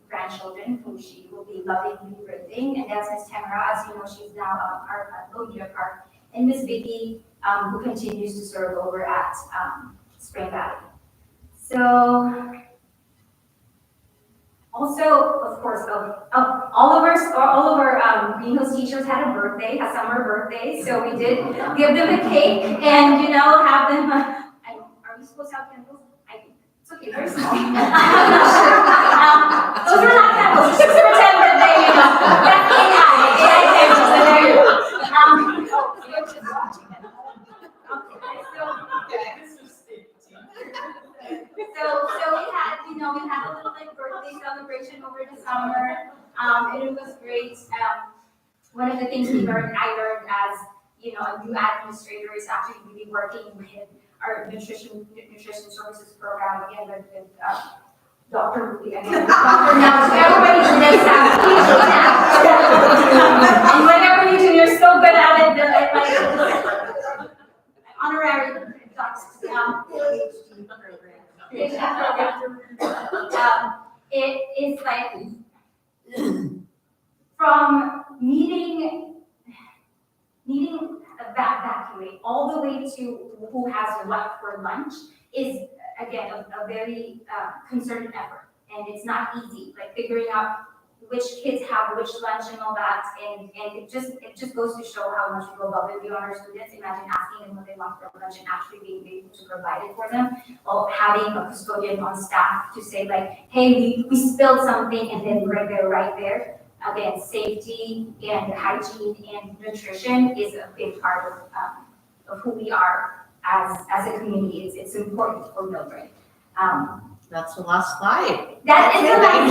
Speaker 9: grandchildren whom she will be lovingly raising. And that's Miss Tamara. As you know, she's now our Oneida Park. And Miss Vicky, who continues to serve over at Spring Valley. So, also, of course, all of our Green Hills teachers had a summer birthday. So we did give them a cake and, have them, are we supposed to have candles? It's okay, very small. Those were not candles, just pretend that they, definitely had so there you go. You're just watching it. So we had, we had a little birthday celebration over the summer, and it was great. One of the things I learned as, a new administrator is actually really working with our nutrition services program again with Dr. Ruby again. Dr. Now, everybody does have and whenever you do, you're so good at it. They're like honorary docs. It is like from needing evacuate all the way to who has what for lunch is again a very concerted effort, and it's not easy. Like figuring out which kids have which lunch and all that, and it just goes to show how much we go above and beyond our students. Imagine asking them what they want for lunch and actually being able to provide it for them, or having a custodian on staff to say like, hey, we spilled something, and then they're right there. Again, safety and hygiene and nutrition is a big part of who we are as a community. It's important for Millbrae.
Speaker 2: That's the last slide.
Speaker 9: That is the last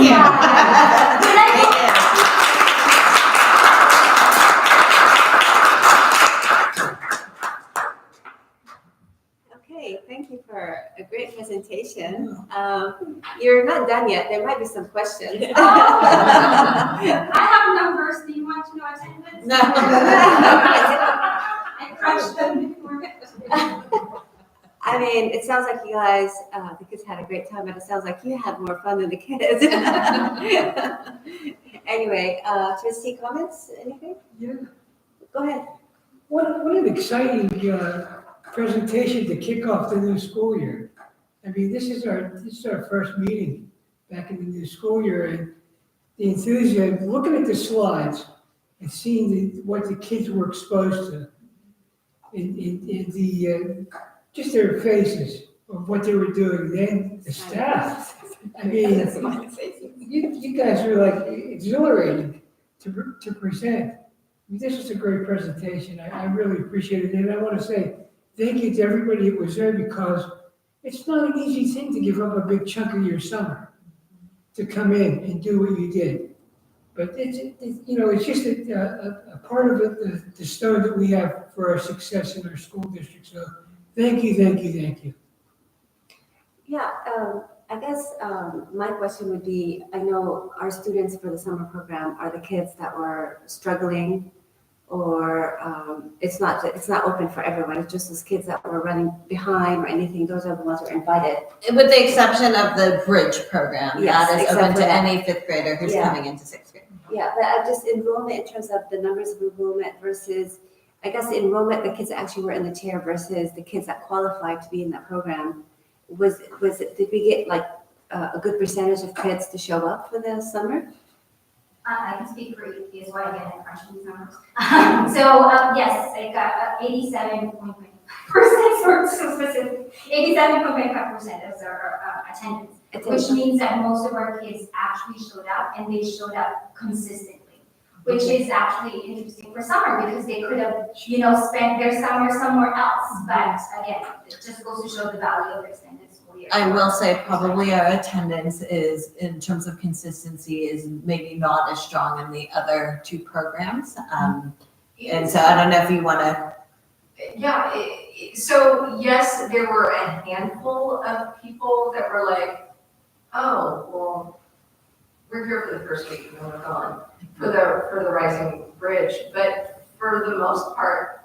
Speaker 1: Okay, thank you for a great presentation. You're not done yet. There might be some questions.
Speaker 9: I have numbers. Do you want to know attendance?
Speaker 2: No.
Speaker 9: I crunched them before.
Speaker 1: I mean, it sounds like you guys, the kids had a great time, but it sounds like you had more fun than the kids. Anyway, trustee comments, anything?
Speaker 3: Yeah.
Speaker 1: Go ahead.
Speaker 3: What an exciting presentation to kick off the new school year. I mean, this is our first meeting back in the new school year, and the enthusiasm, looking at the slides and seeing what the kids were exposed to in the just their faces of what they were doing, then the staff. I mean, you guys were like exhilarating to present. I mean, this was a great presentation. I really appreciate it, and I want to say thank you to everybody that was there, because it's not an easy thing to give up a big chunk of your summer to come in and do what you did. But it's just a part of the stone that we have for our success in our school district. So thank you.
Speaker 1: Yeah, I guess my question would be, I know our students for the summer program are the kids that were struggling, or it's not open for everyone. It's just those kids that were running behind or anything. Those are the ones who are invited.
Speaker 2: With the exception of the bridge program,
Speaker 1: Yes,
Speaker 2: that is
Speaker 1: except
Speaker 2: open
Speaker 1: for
Speaker 2: to
Speaker 1: that.
Speaker 2: any fifth grader who's
Speaker 1: Yeah.
Speaker 2: coming into sixth grade.
Speaker 1: Yeah, but just enrollment in terms of the numbers of enrollment versus I guess the enrollment, the kids that actually were in the chair versus the kids that qualified to be in that program, did we get like a good percentage of kids to show up for the summer?
Speaker 9: I can speak for ESY again and crunch these numbers. Yes, it got 87.5%, or so specific, 87.5% of our attendance, which means that most of our kids actually showed up, and they showed up consistently, which is actually interesting for summer, because they could have, spent their summer somewhere else. But again, it just goes to show the value of extended school year.
Speaker 2: I will say probably our attendance is, in terms of consistency, is maybe not as strong in the other two programs. And so I don't know if you want to.
Speaker 7: Yeah, so yes, there were a handful of people that were like, oh, well, we're here for the first week and then we're gone for the Rising Bridge. But for the most part,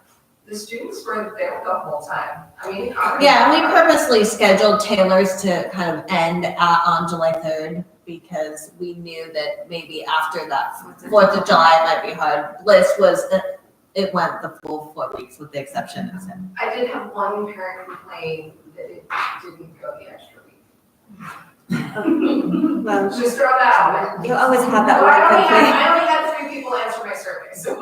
Speaker 7: the students were there the whole time. I mean,
Speaker 2: Yeah, we purposely scheduled Taylor's to kind of end on July 3rd because we knew that maybe after that 4th of July might be hard. Bliss it went the full 4 weeks with the exception of Sam.
Speaker 7: I did have one parent complain that it didn't go the extra week.
Speaker 1: Well,
Speaker 7: Just throw that out.
Speaker 1: you always have that
Speaker 7: No,
Speaker 1: one
Speaker 7: I
Speaker 1: complaint.
Speaker 7: only had 3 people answer my survey, so.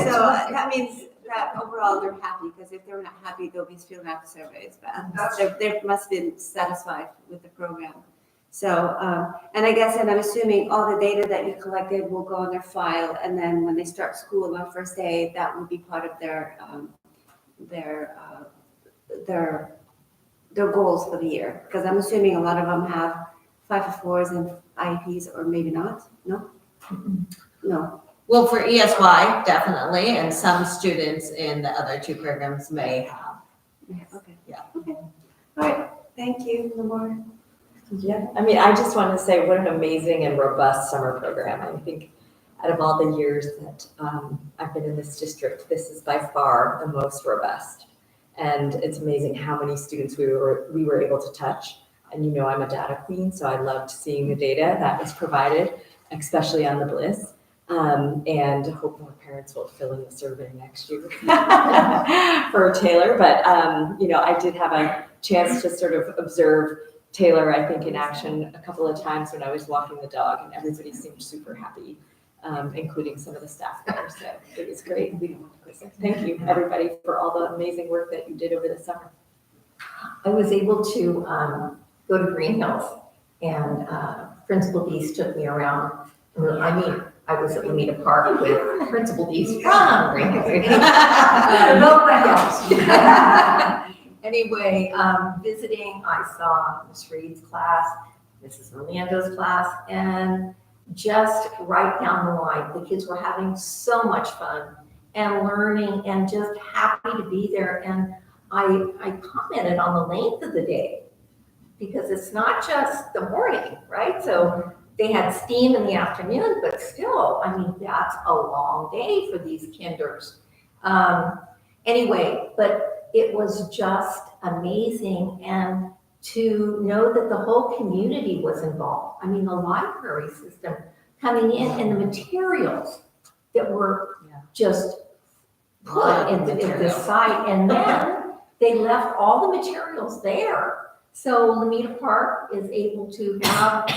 Speaker 1: So that means that overall they're happy, because if they're not happy, they'll be filling out the surveys, but they must have been satisfied with the program. So, and I guess, and I'm assuming all the data that you collected will go on their file, and then when they start school on first day, that will be part of their goals for the year. Because I'm assuming a lot of them have 5-4s and IEPs, or maybe not. No. No.
Speaker 2: Well, for ESY, definitely, and some students in the other two programs may have.
Speaker 1: Okay.
Speaker 2: Yeah.
Speaker 1: Okay. All right. Thank you. No more.
Speaker 5: Yeah, I mean, I just want to say what an amazing and robust summer program. I think out of all the years that I've been in this district, this is by far the most robust. And it's amazing how many students we were able to touch. And I'm a data queen, so I loved seeing the data that was provided, especially on the Bliss. And hope more parents will fill in the survey next year for Taylor. But, I did have a chance to sort of observe Taylor, I think, in action a couple of times when I was walking the dog, and everybody seemed super happy, including some of the staff there. So it was great. Thank you, everybody, for all the amazing work that you did over the summer.
Speaker 4: I was able to go to Green Hills, and Principal Deese took me around. I was at Lamita Park with Principal Deese from Green Hills. Anyway, visiting, I saw Miss Reed's class, Mrs. Orlando's class, and just right down the line, the kids were having so much fun and learning and just happy to be there. And I commented on the length of the day, because it's not just the morning, right? So they had STEAM in the afternoon, but still, that's a long day for these kinders. Anyway, but it was just amazing, and to know that the whole community was involved. The library system coming in, and the materials that were just put in the site, and then they left all the materials there. So Lamita Park is able to have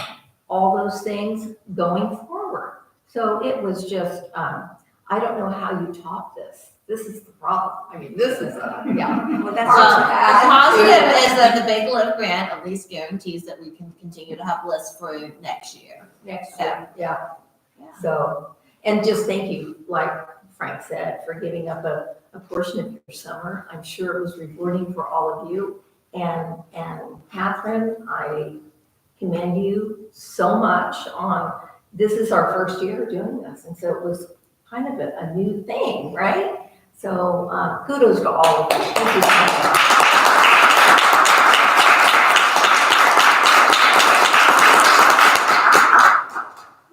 Speaker 4: all those things going forward. So it was just, I don't know how you top this. This is the problem. This is, yeah.
Speaker 1: Well, that's
Speaker 2: The positive is that the Big Live grant at least guarantees that we can continue to have lists for next year.
Speaker 4: Next year, yeah. So, and just thank you, like Frank said, for giving up a portion of your summer. I'm sure it was rewarding for all of you. And Catherine, I commend you so much on, this is our first year doing this. And so it was kind of a new thing, right? So kudos to all of you. Thank you so much.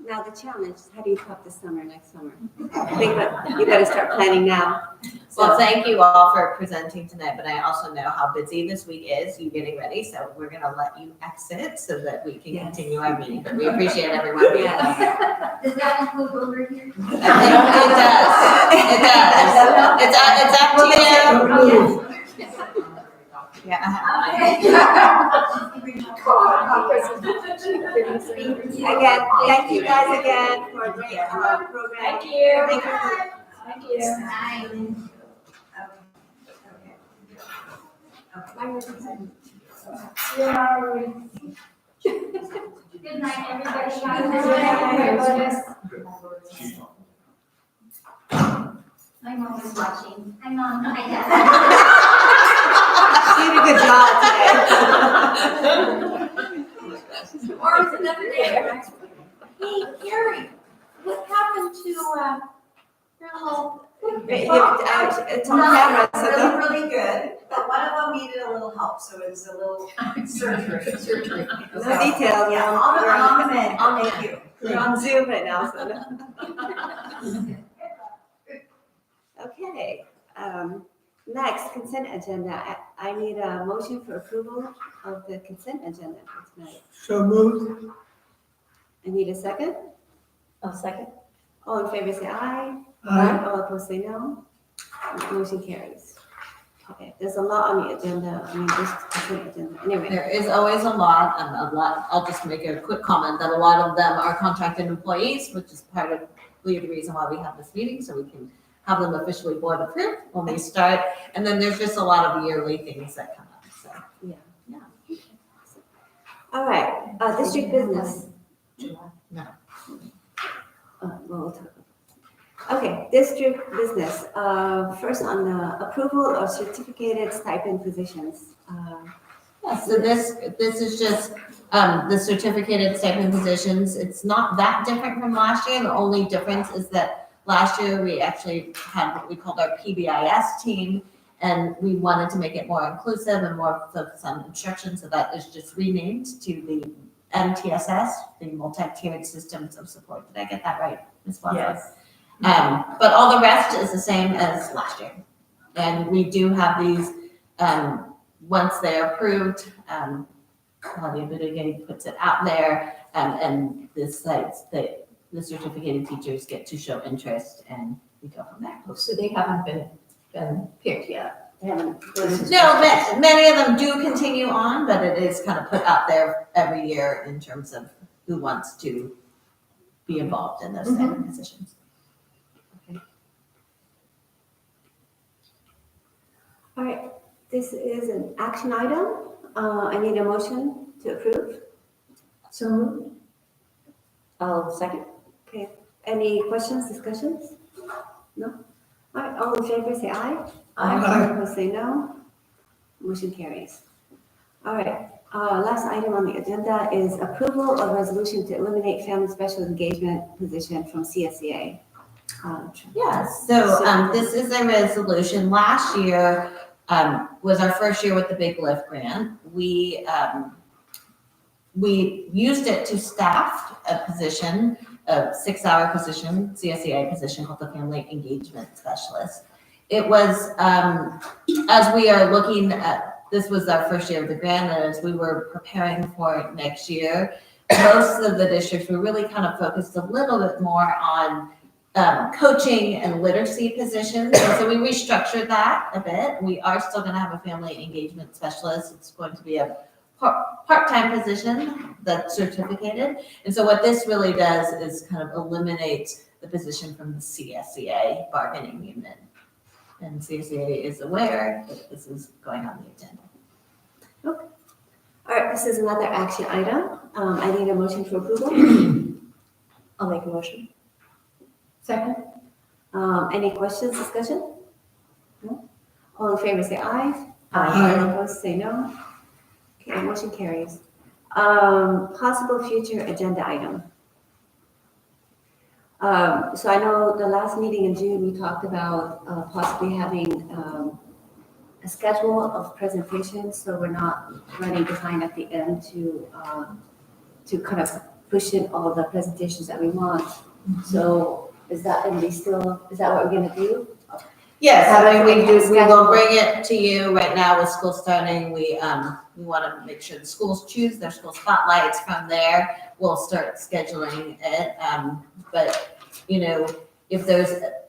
Speaker 1: Now the challenge. How do you top this summer, next summer? I think that you better start planning now.
Speaker 2: Well, thank you all for presenting tonight, but I also know how busy this week is, you getting ready, so we're gonna let you exit so that we can
Speaker 1: Yes.
Speaker 2: continue our meeting, but we appreciate everyone being here.
Speaker 9: Does that include over here?
Speaker 2: It does, it's up to you. Yeah.
Speaker 1: Again, thank you guys again for a great program.
Speaker 5: Thank you.
Speaker 1: Thank you.
Speaker 5: Thank you.
Speaker 9: Good night, everybody. Have a
Speaker 1: Good
Speaker 9: nice
Speaker 1: night.
Speaker 9: My mom is watching. Hi, Mom. Hi, Dad.
Speaker 1: You did a good job today.
Speaker 9: Or it's another day.
Speaker 4: Hey, Gary, what happened to, your little?
Speaker 1: It's on camera, so
Speaker 6: Really,
Speaker 1: don't.
Speaker 6: really good, but one of them needed a little help, so it was a little surgery.
Speaker 1: No details.
Speaker 6: Yeah,
Speaker 1: We're
Speaker 6: on the mend, thank you.
Speaker 1: We're on Zoom right now, so. Okay, next, consent agenda. I need a motion for approval of the consent agenda for tonight.
Speaker 3: So moved.
Speaker 1: I need a second.
Speaker 4: Oh, second?
Speaker 1: All in favor say aye.
Speaker 3: Aye.
Speaker 1: All opposed say no. Motion carries. Okay, there's a lot on the agenda. I mean, this consent agenda. Anyway,
Speaker 2: There is always a lot, I'll just make a quick comment that a lot of them are contracted employees, which is part of the reason why we have this meeting, so we can have them officially board approved when we start. And then there's just a lot of yearly things that come up, so.
Speaker 1: all right, district business.
Speaker 2: No.
Speaker 1: We'll talk about. Okay, district business. First on the approval of certificated stipend positions.
Speaker 2: Yeah, so this is just, the certificated stipend positions. It's not that different from last year. The only difference is that last year we actually had what we called our PBIS team, and we wanted to make it more inclusive and more focused on instruction, so that is just renamed to the MTSS, the multi-tiered systems of support. Did I get that right, Ms. Blanco?
Speaker 5: Yes.
Speaker 2: But all the rest is the same as last year. And we do have these, once they're approved, Claudia Budigay puts it out there, and this sites that the certificated teachers get to show interest, and we go from there.
Speaker 4: Oh, so they haven't been picked yet?
Speaker 1: They haven't.
Speaker 2: No, many of them do continue on, but it is kind of put out there every year in terms of who wants to be involved in those type of positions.
Speaker 1: All right, this is an action item. I need a motion to approve.
Speaker 4: So moved. I'll second.
Speaker 1: Okay, any questions, discussions? No? All right, all in favor say aye.
Speaker 3: Aye.
Speaker 1: All opposed say no. Motion carries. All right, last item on the agenda is approval of resolution to eliminate family special engagement position from CSEA.
Speaker 2: Yes, so this is a resolution. Last year was our first year with the Big Lift grant. We used it to staff a position, a 6-hour position, CSEA position called the Family Engagement Specialist. It was, as we are looking at, this was our first year of the grant, and as we were preparing for next year, most of the districts were really kind of focused a little bit more on coaching and literacy positions. And so we restructured that a bit. We are still going to have a family engagement specialist. It's going to be a part-time position that's certificated. And so what this really does is kind of eliminate the position from the CSEA bargaining unit. And CSEA is aware that this is going on the agenda.
Speaker 1: Okay. All right, this is another action item. I need a motion for approval.
Speaker 4: I'll make a motion. Second?
Speaker 1: Any questions, discussion? No? All in favor say aye.
Speaker 3: Aye.
Speaker 1: All opposed say no. Okay, motion carries. Possible future agenda item. So I know the last meeting in June, we talked about possibly having a schedule of presentations, so we're not running behind at the end to kind of push in all the presentations that we want. So is that what we're gonna do?
Speaker 2: Yes,
Speaker 1: How
Speaker 2: I mean, we
Speaker 1: does it
Speaker 2: will
Speaker 1: schedule?
Speaker 2: bring it to you right now with school starting. We want to make sure the schools choose their school spotlights. From there, we'll start scheduling it. But,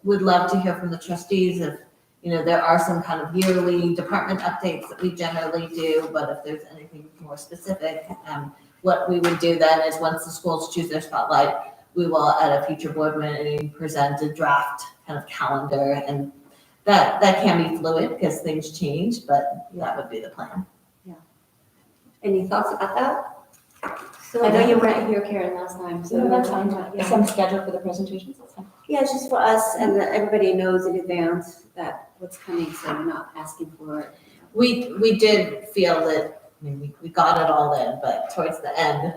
Speaker 2: would love to hear from the trustees if, there are some kind of yearly department updates that we generally do, but if there's anything more specific, what we would do then is once the schools choose their spotlight, we will at a future board meeting present a draft kind of calendar, and that can be fluid because things change, but that would be the plan.
Speaker 1: Any thoughts about that?
Speaker 5: So
Speaker 1: I know you weren't here, Karen, last time, so.
Speaker 5: No, that's fine.
Speaker 1: Yeah.
Speaker 5: Some schedule for the presentations, that's fine.
Speaker 1: Yeah, it's just for us and that everybody knows in advance that what's coming, so we're not asking for it.
Speaker 2: We did feel that, we got it all in, but towards the end,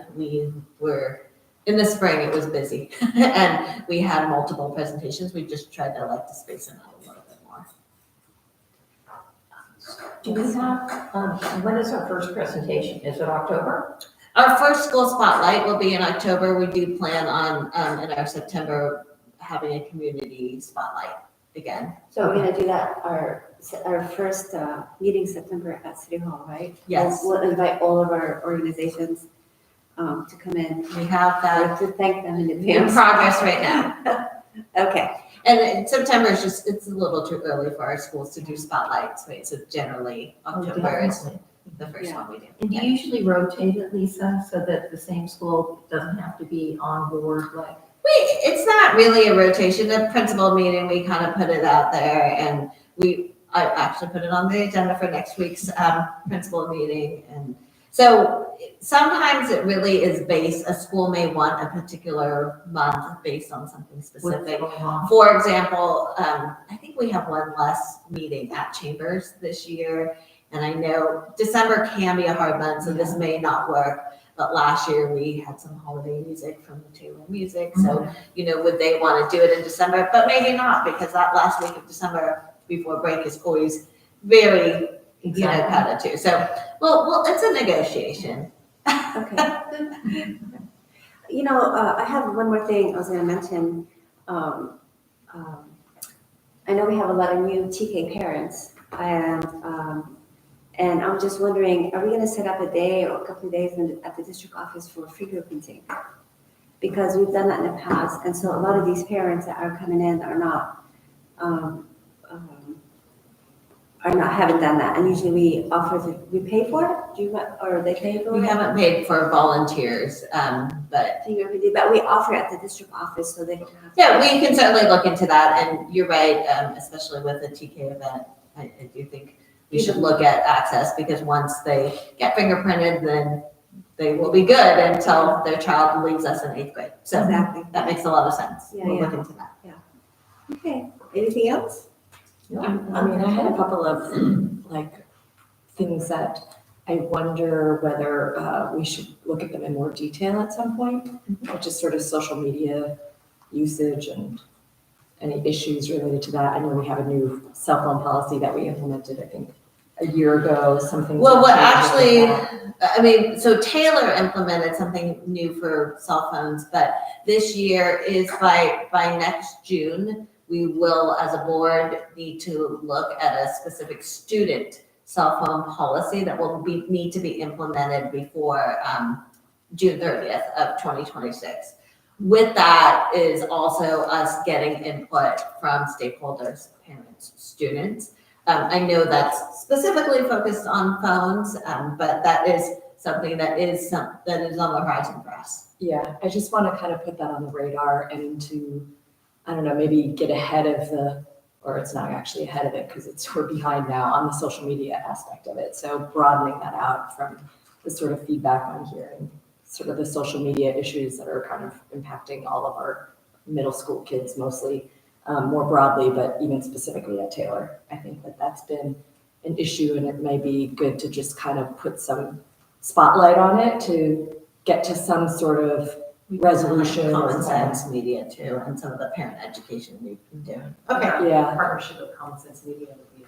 Speaker 2: in the spring, it was busy. And we had multiple presentations. We just tried to space them out a little bit more.
Speaker 4: Do we have, when is our first presentation? Is it October?
Speaker 2: Our first school spotlight will be in October. We do plan on, in our September, having a community spotlight again.
Speaker 1: So we're gonna do that, our first meeting September at City Hall, right?
Speaker 2: Yes.
Speaker 1: We'll invite all of our organizations to come in,
Speaker 2: We have that
Speaker 1: to thank them in
Speaker 2: in
Speaker 1: advance.
Speaker 2: progress right now.
Speaker 1: Okay,
Speaker 2: And in September is it's a little too early for our schools to do spotlights, right? So generally, October is the first one we do.
Speaker 4: And do you usually rotate it, Lisa, so that the same school doesn't have to be on board, like?
Speaker 2: It's not really a rotation. The principal meeting, we kind of put it out there, and I actually put it on the agenda for next week's principal meeting. And so sometimes it really is a school may want a particular month based on something specific. For example, I think we have one less meeting at Chambers this year. And I know December can be a hard month, so this may not work. But last year we had some holiday music from the Taylor Music. So, would they want to do it in December? But maybe not, because that last week of December before break is always very, crowded too. So, well, it's a negotiation.
Speaker 1: okay. I have one more thing I was gonna mention. I know we have a lot of new TK parents, and I'm just wondering, are we gonna set up a day or a couple of days at the district office for fingerprinting? Because we've done that in the past, and so a lot of these parents that are coming in are not haven't done that, and usually we pay for it. Or they pay for it?
Speaker 2: We haven't paid for volunteers, but
Speaker 1: Fingerprinting, but we offer it at the district office, so they don't have.
Speaker 2: yeah, we can certainly look into that. And you're right, especially with the TK event, I do think we should look at access, because once they get fingerprinted, then they will be good until their child leaves us in 8th grade. So
Speaker 1: Exactly.
Speaker 2: that makes a lot of sense.
Speaker 1: Yeah,
Speaker 2: We'll
Speaker 1: yeah.
Speaker 2: look into that.
Speaker 1: Okay, anything else?
Speaker 5: I had a couple of things that I wonder whether we should look at them in more detail at some point, which is sort of social media usage and any issues related to that. I know we have a new cell phone policy that we implemented, I think, a year ago, something.
Speaker 2: Well, so Taylor implemented something new for cell phones, but this year is by next June, we will, as a board, need to look at a specific student cell phone policy that will need to be implemented before June 30th of 2026. With that is also us getting input from stakeholders, parents, students. I know that's specifically focused on phones, but that is something that is on the horizon for us.
Speaker 5: Yeah, I just want to kind of put that on the radar and to, I don't know, maybe get ahead of or it's not actually ahead of it because we're behind now on the social media aspect of it. So broadening that out from the sort of feedback I'm hearing, sort of the social media issues that are kind of impacting all of our middle school kids mostly, more broadly, but even specifically at Taylor. I think that's been an issue, and it may be good to just kind of put some spotlight on it to get to some sort of resolution.
Speaker 2: Common Sense Media too, and some of the parent education we've been doing.
Speaker 4: Okay.
Speaker 5: Yeah.
Speaker 4: Partnership with Common Sense Media would be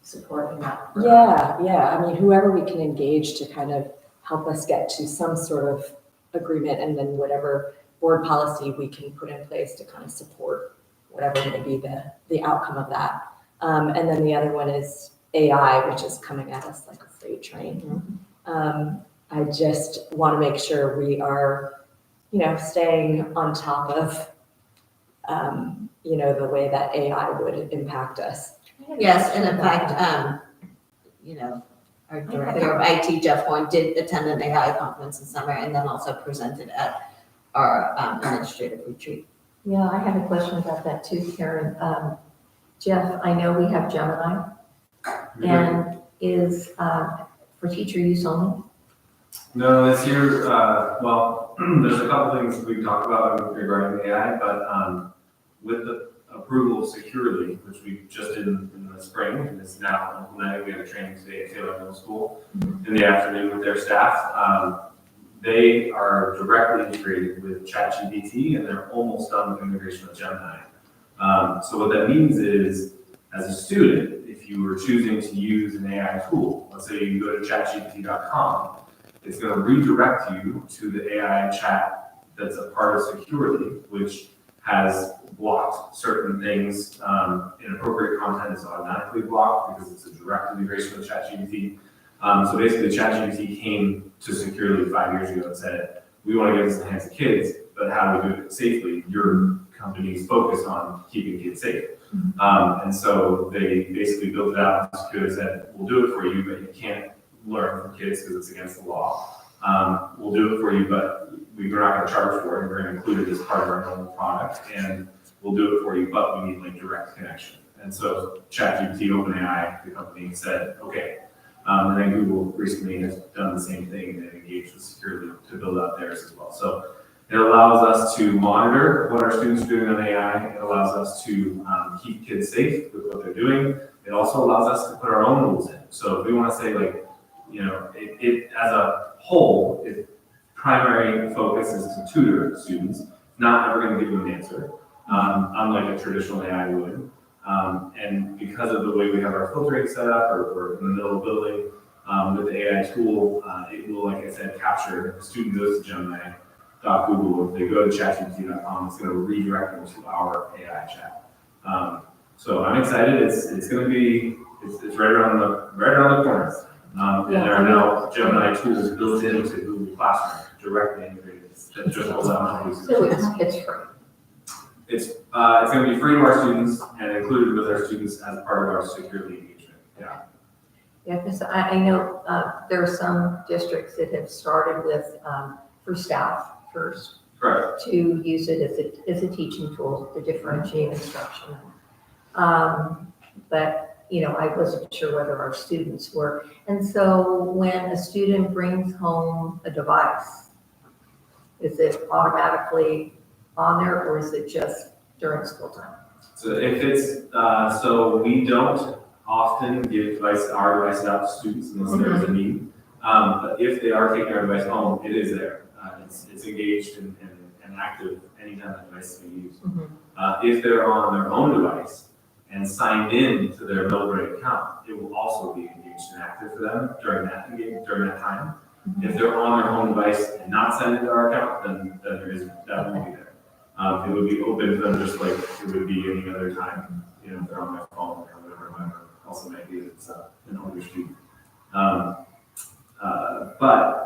Speaker 4: supporting that.
Speaker 5: Yeah. I mean, whoever we can engage to kind of help us get to some sort of agreement, and then whatever board policy we can put in place to kind of support whatever may be the outcome of that. And then the other one is AI, which is coming at us like a freight train. I just want to make sure we are, staying on top of, the way that AI would impact us.
Speaker 2: Yes, and in fact, our director of IT, Jeff Horn, did attend an AI conference in summer and then also presented at our administrative retreat.
Speaker 4: Yeah, I have a question about that too, Karen. Jeff, I know we have Gemini, and is for teacher use only?
Speaker 10: No, this year, well, there's a couple things we talked about regarding AI, but with the approval of Securely, which we just did in the spring, and is now implemented, we had a training today at Taylor Middle School in the afternoon with their staff. They are directly integrated with ChatGPT, and they're almost done with integration with Gemini. So what that means is, as a student, if you were choosing to use an AI tool, let's say you go to chatgpt.com, it's going to redirect you to the AI chat that's a part of Securely, which has blocked certain things. Inappropriate content is automatically blocked because it's a direct integration with ChatGPT. So basically, ChatGPT came to Securely 5 years ago and said, we want to get this in the hands of kids, but how do we do it safely? Your company's focused on keeping kids safe. And so they basically built it out, and Securely said, we'll do it for you, but you can't learn from kids because it's against the law. We'll do it for you, but we're not going to charge for it. We're going to include it as part of our normal product, and we'll do it for you, but we need like direct connection. And so ChatGPT, OpenAI, the company, said, okay. And then Google recently has done the same thing. They've engaged with Securely to build out theirs as well. So it allows us to monitor what our students are doing on AI. It allows us to keep kids safe with what they're doing. It also allows us to put our own rules in. So if we want to say like, it as a whole, its primary focus is to tutor students, not ever going to give you an answer, unlike a traditional AI would. And because of the way we have our filtering set up, or we're in the middle of building with the AI tool, it will, like I said, capture if a student goes to Gemini.Google, if they go to chatgpt.com, it's going to redirect them to our AI chat. So I'm excited. It's going to be, it's right around the corner. And there are now Gemini tools built into Google Classroom, directly integrated. That just rolls out.
Speaker 4: So it's free.
Speaker 10: It's going to be free to our students and included with our students as part of our Securely engagement. Yeah.
Speaker 4: Yeah, because I know there are some districts that have started with for staff first.
Speaker 10: Correct.
Speaker 4: To use it as a teaching tool to differentiate instruction. But I wasn't sure whether our students were. And so when a student brings home a device, is it automatically on there, or is it just during school time?
Speaker 10: So if it's, so we don't often give our devices out to students unless there's a need. But if they are taking our device home, it is there. It's engaged and active anytime the device is being used. If they're on their own device and signed in to their Millbrae account, it will also be engaged and active for them during that time. If they're on their own device and not signed into our account, then that won't be there. It would be open to them just like it would be any other time, if they're on their phone or whatever else it might be, it's an older student. But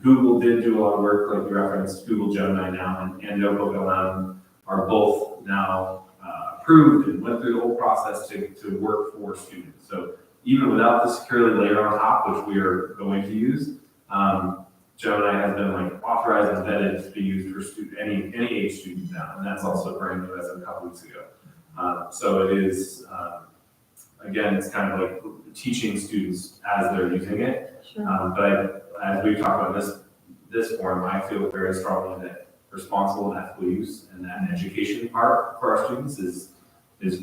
Speaker 10: Google did do a lot of work, like you referenced, Google Gemini now and Notebook LM are both now approved and went through the whole process to work for students. So even without the Securely layer on top, which we are going to use, Gemini has been authorized and vetted to be used for any age student now, and that's also brand new as of a couple weeks ago. So it is, again, it's kind of like teaching students as they're using it.
Speaker 4: Sure.
Speaker 10: But as we've talked about this forum, I feel very strongly that responsible and ethical use and that education part for our students is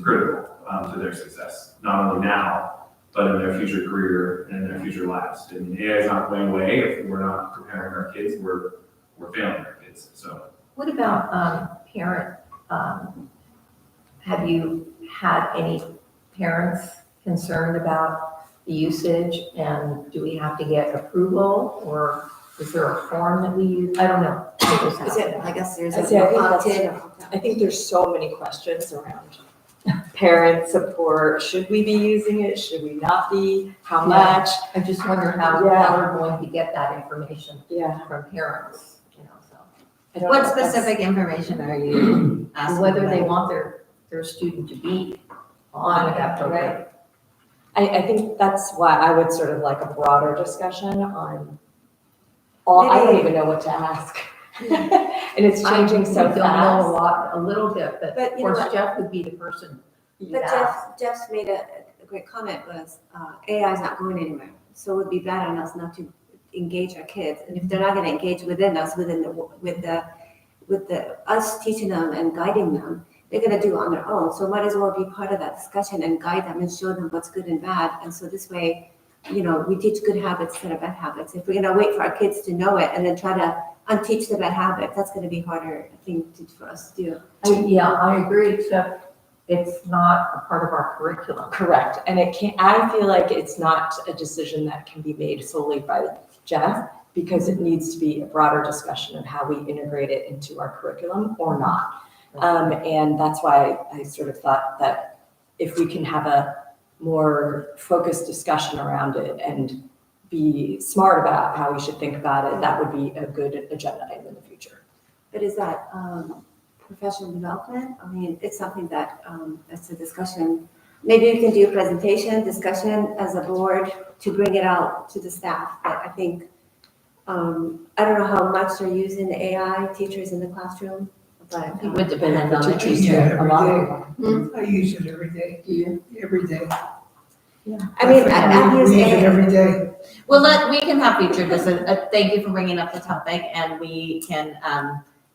Speaker 10: critical to their success, not only now, but in their future career and in their future lives. And AI is not going away. If we're not preparing our kids, we're failing our kids. So,
Speaker 4: what about parent? Have you had any parents concerned about the usage, and do we have to get approval, or Is there a form that we use? I don't know. I just
Speaker 1: Is it,
Speaker 4: have
Speaker 1: I guess there's
Speaker 5: I see, I think
Speaker 1: a
Speaker 5: that's-
Speaker 1: opt-in.
Speaker 5: I think there's so many questions around parent support. Should we be using it? Should we not be? How
Speaker 4: Yeah.
Speaker 5: much?
Speaker 4: I just wonder how
Speaker 5: Yeah.
Speaker 4: we're going to get that information
Speaker 5: Yeah.
Speaker 4: from parents, so.
Speaker 5: I don't
Speaker 2: What
Speaker 5: know if that's-
Speaker 2: specific information are you asking?
Speaker 4: Whether they
Speaker 2: about?
Speaker 4: want their student to be on that program.
Speaker 5: I think that's why I would sort of like a broader discussion on all, I don't
Speaker 1: Maybe-
Speaker 5: even know what to ask. And it's changing so
Speaker 4: I don't know a
Speaker 5: fast.
Speaker 4: lot, a little bit, but
Speaker 1: But
Speaker 4: of
Speaker 1: you know
Speaker 4: course
Speaker 1: what?
Speaker 4: Jeff would be the person you'd
Speaker 1: But
Speaker 4: ask.
Speaker 1: Jeff's made a great comment was, AI is not going anywhere. So it would be bad on us not to engage our kids. And if they're not gonna engage within us, with us teaching them and guiding them, they're gonna do it on their own. So might as well be part of that discussion and guide them and show them what's good and bad. And so this way, we teach good habits instead of bad habits. If we're gonna wait for our kids to know it and then try to unteach the bad habits, that's gonna be harder, I think, for us to do.
Speaker 4: Yeah, I agree, except it's not a part of our curriculum.
Speaker 5: Correct, and I feel like it's not a decision that can be made solely by Jeff, because it needs to be a broader discussion of how we integrate it into our curriculum or not. And that's why I sort of thought that if we can have a more focused discussion around it and be smart about how we should think about it, that would be a good agenda item in the future.
Speaker 1: But is that professional development? I mean, it's something that, that's a discussion. Maybe we can do a presentation, discussion as a board to bring it out to the staff. But I think, I don't know how much they're using the AI teachers in the classroom, but.
Speaker 2: It would depend on the
Speaker 3: teachers
Speaker 2: teacher.
Speaker 3: do it
Speaker 5: A lot
Speaker 3: every
Speaker 5: of
Speaker 3: day.
Speaker 5: them.
Speaker 3: I use it every day.
Speaker 5: Do you?
Speaker 3: Every day.
Speaker 1: I mean, I use
Speaker 3: We use it
Speaker 1: AI.
Speaker 3: every day.
Speaker 2: Well, we can have future, thank you for bringing up the topic, and we can,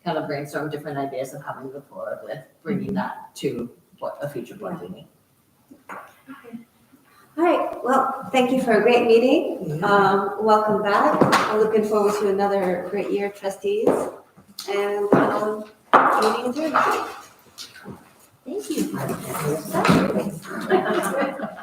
Speaker 2: kind of brainstorm different ideas of how we move forward with bringing that to a future board meeting.
Speaker 1: All right, well, thank you for a great meeting. Welcome back. I'm looking forward to another great year, trustees. And meeting adjourned.
Speaker 2: Thank you.